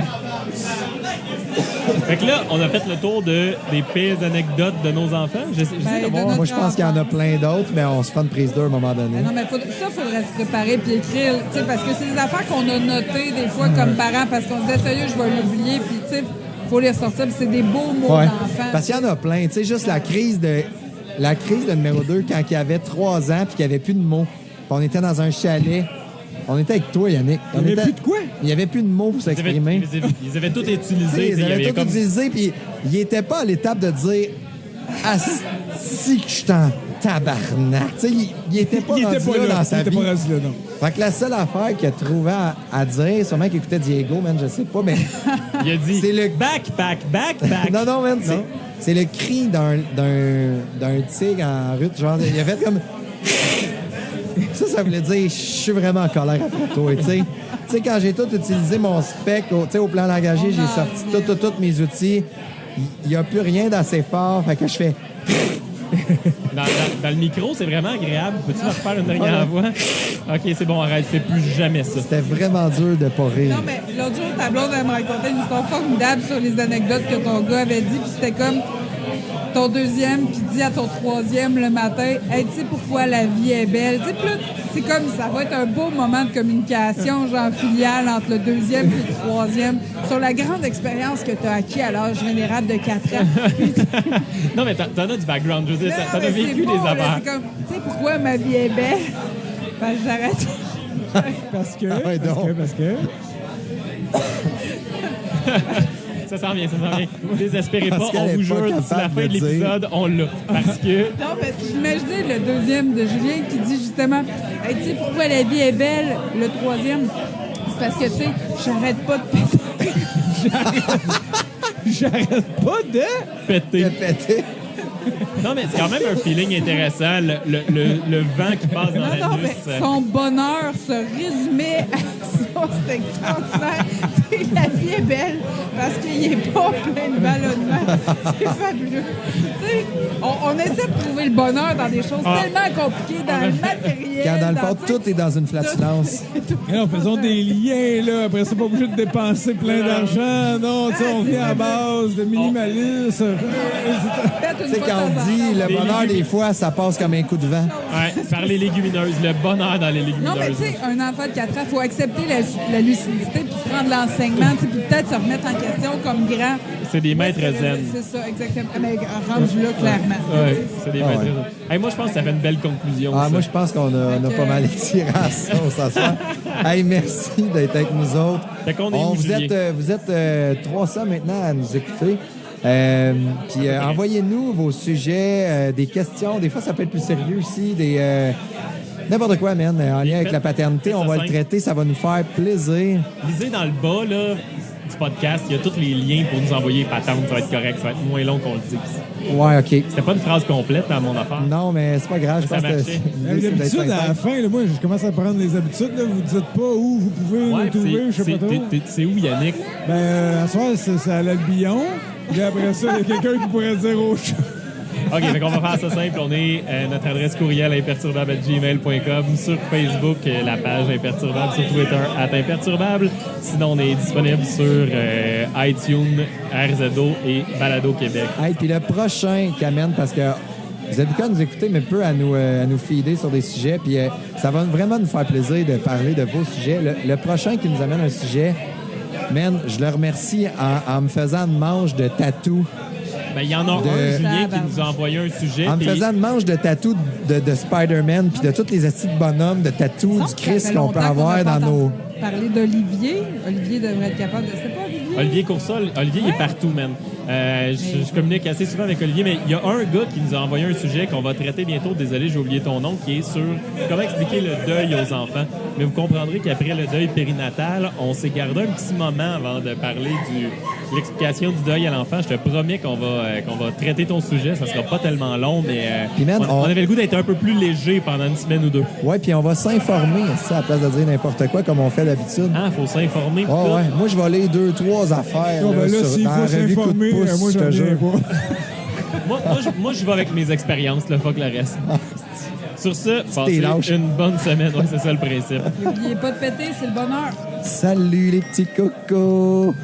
Fait que là, on a fait le tour des pires anecdotes de nos enfants. J'essaie Ben, de de voir. notre- Moi, je pense qu'il y en a plein d'autres, mais on se fera une prise d'eux à un moment donné. Non, mais ça, faudrait se préparer puis écrire. Tu sais, parce que c'est des affaires qu'on a notées des fois comme parents parce qu'on se disait, sérieux, je vais l'oublier. Puis, tu sais, faut les ressortir. Puis c'est des beaux mots Ouais. d'enfants. Parce qu'il y en a plein. Tu sais, juste la crise de numéro 2 quand il avait 3 ans puis qu'il n'y avait plus de mots. Puis on était dans un chalet. On était avec toi, Yannick. Il y avait plus de quoi? Il n'y avait plus de mots pour Ils avaient, s'exprimer. ils avaient tout Tu sais, utilisé. ils Il y avaient avait tout comme... utilisé, puis il n'était pas à l'étape de dire « Asti que je suis en tabarnak ». Tu sais, il était pas Il rendu était pas là là, dans sa il était vie. pas rendu là, non. Fait que la seule affaire qu'il a trouvé à dire, sûrement qu'il écoutait Diego, man, je sais pas, mais... Il a dit C'est le- back. non, man, c'est le cri d'un tigre en rut. Genre, il a fait comme... Ça voulait dire « Je suis vraiment en colère après toi », tu sais. Tu sais, quand j'ai tout utilisé mon spec, tu sais, au plan langagé, j'ai sorti tous mes outils. il n'y a plus rien d'assez fort. Fait que je fais... Dans le micro, c'est vraiment agréable. Peux-tu me refaire une dernière fois? OK, c'est bon, arrête. Fais plus jamais ça. C'était vraiment dur de pas rire. Non, mais l'autre jour, ta blonde, elle me racontait une histoire formidable sur les anecdotes que ton gars avait dit, puis c'était comme ton deuxième qui dit à ton troisième le matin, « Hey, tu sais pourquoi la vie est belle? » Tu sais, puis là, c'est comme ça va être un beau moment de communication, genre filiale, entre le deuxième et le troisième, sur la grande expérience que tu as acquis à l'âge vénérable de 4 ans. Non, mais t'en as du background. Je veux dire, t'en as mais vécu c'est beau, des là, affaires. c'est comme, tu sais pourquoi ma vie est belle? Ben, j'arrête. Parce que... ouais, donc. Parce que... Ça s'en vient. Désespérez pas, Parce qu'elle on est vous pas jure, d'ici la capable fin de de dire. l'épisode, on l'a. Parce que... Non, mais imaginez le deuxième de Julien qui dit justement, hey, tu sais pourquoi la vie est belle? Le troisième, c'est parce que, tu sais, j'arrête pas de péter. J'arrête pas de... péter. Pété. Non, mais c'est quand même un feeling intéressant, le vent qui passe dans Non, la non, nuit. mais son bonheur se résumait à ça. C'était extraordinaire. Tu sais, la vie est belle parce qu'il est pas plein de ballonnements. C'est fabuleux. Tu sais, on essaie de trouver le bonheur dans des choses tellement compliquées, dans le matériel. Quand dans le fond, tu sais, tout est dans une flatulence. Mais non, faisons des liens, là. Après, c'est pas obligé de dépenser plein d'argent. Non, tu sais, on vient à base de minimalisme. faites une Tu sais, fois quand de on temps dit en temps. le bonheur, des fois, ça passe comme un coup de vent. Ouais, par les légumineuses, le bonheur dans les légumineuses. Non, mais tu sais, un enfant de 4 ans, il faut accepter la lucidité puis prendre l'enseignement, tu sais, puis peut-être se remettre en question comme grand. C'est des maîtres zen. C'est ça, exactement. Mais rendu là, clairement. Ouais, c'est des Ah maîtres ouais. zen. Hey, moi, je pense que ça fait une belle conclusion. Ah, ça. moi, je pense qu'on a pas mal étiré à ça, ça se fait. Hey, merci d'être avec nous autres. Fait qu'on est où, vous Julien? êtes 300 maintenant à nous écouter. Puis envoyez-nous vos sujets, des questions. Des fois, ça peut être plus sérieux aussi. N'importe quoi, man. En lien avec la paternité, faites on ça va le simple. traiter. Ça va nous faire plaisir. Lisez dans le bas là, du podcast, il y a tous les liens pour nous envoyer patente. Ça va être correct, ça va être moins long qu'on le dise. Ouais, OK. C'était pas une phrase complète dans mon affaire. Non, mais c'est pas grave. Je Ça pense que marchait. l'idée, c'est d'être D'habitude, à la sincère. fin, là, moi, je commence à prendre les habitudes. Là, vous dites pas où vous pouvez Ouais, nous trouver, je sais c'est pas trop. c'est où, Yannick? Ben, à soir, c'est à l'Albion. Puis après ça, il y a quelqu'un qui pourrait dire autre chose. OK, fait qu'on va faire ça simple. On est notre adresse courriel imperturbable@gmail.com, sur Facebook, la page Imperturbable, sur Twitter @imperturbable. Sinon, on est disponible sur iTunes, RZO et Balado Québec. Hey, puis le prochain qui amène, parce que vous êtes beaucoup à nous écouter, mais peu à nous feeder sur des sujets. Puis ça va vraiment nous faire plaisir de parler de vos sujets. Le prochain qui nous amène un sujet, man, je le remercie en me faisant une manche de tatou. Ben, il y en a un, Julien, qui nous a envoyé un sujet. En me puis- faisant une manche de tatou de Spider-Man, puis de tous les astuces de bonhomme, de tatou du Christ qu'on peut avoir dans nos... Parler d'Olivier. Olivier devrait être capable de... C'est pas Olivier? Olivier Coursol, Olivier il est partout, man. Je communique assez souvent avec Olivier, mais il y a un gars qui nous a envoyé un sujet qu'on va traiter bientôt, désolé, j'ai oublié ton nom, qui est sur comment expliquer le deuil aux enfants. Mais vous comprendrez qu'après le deuil périnatal, on s'est gardé un petit moment avant de parler de l'explication du deuil à l'enfant. Je te promets qu'on va traiter ton sujet, ça sera pas tellement long, mais Puis, man, on avait le goût d'être un peu plus léger pendant une semaine ou deux. Ouais, puis on va s'informer, ça, à la place de dire n'importe quoi, comme on fait d'habitude. Ah, faut s'informer. Ouais, ouais. Moi, je vais aller 2-3 affaires Bon, ben là, sur, s'il dans la faut revue Coup de s'informer, pouce, moi, je te j'en viens jure. pas. Moi, je vais avec mes expériences, le fuck le reste. Sur ce, passez lâche. une bonne semaine. Ouais, c'est ça le principe. N'oubliez pas de péter, c'est le bonheur. Salut les petits cocos!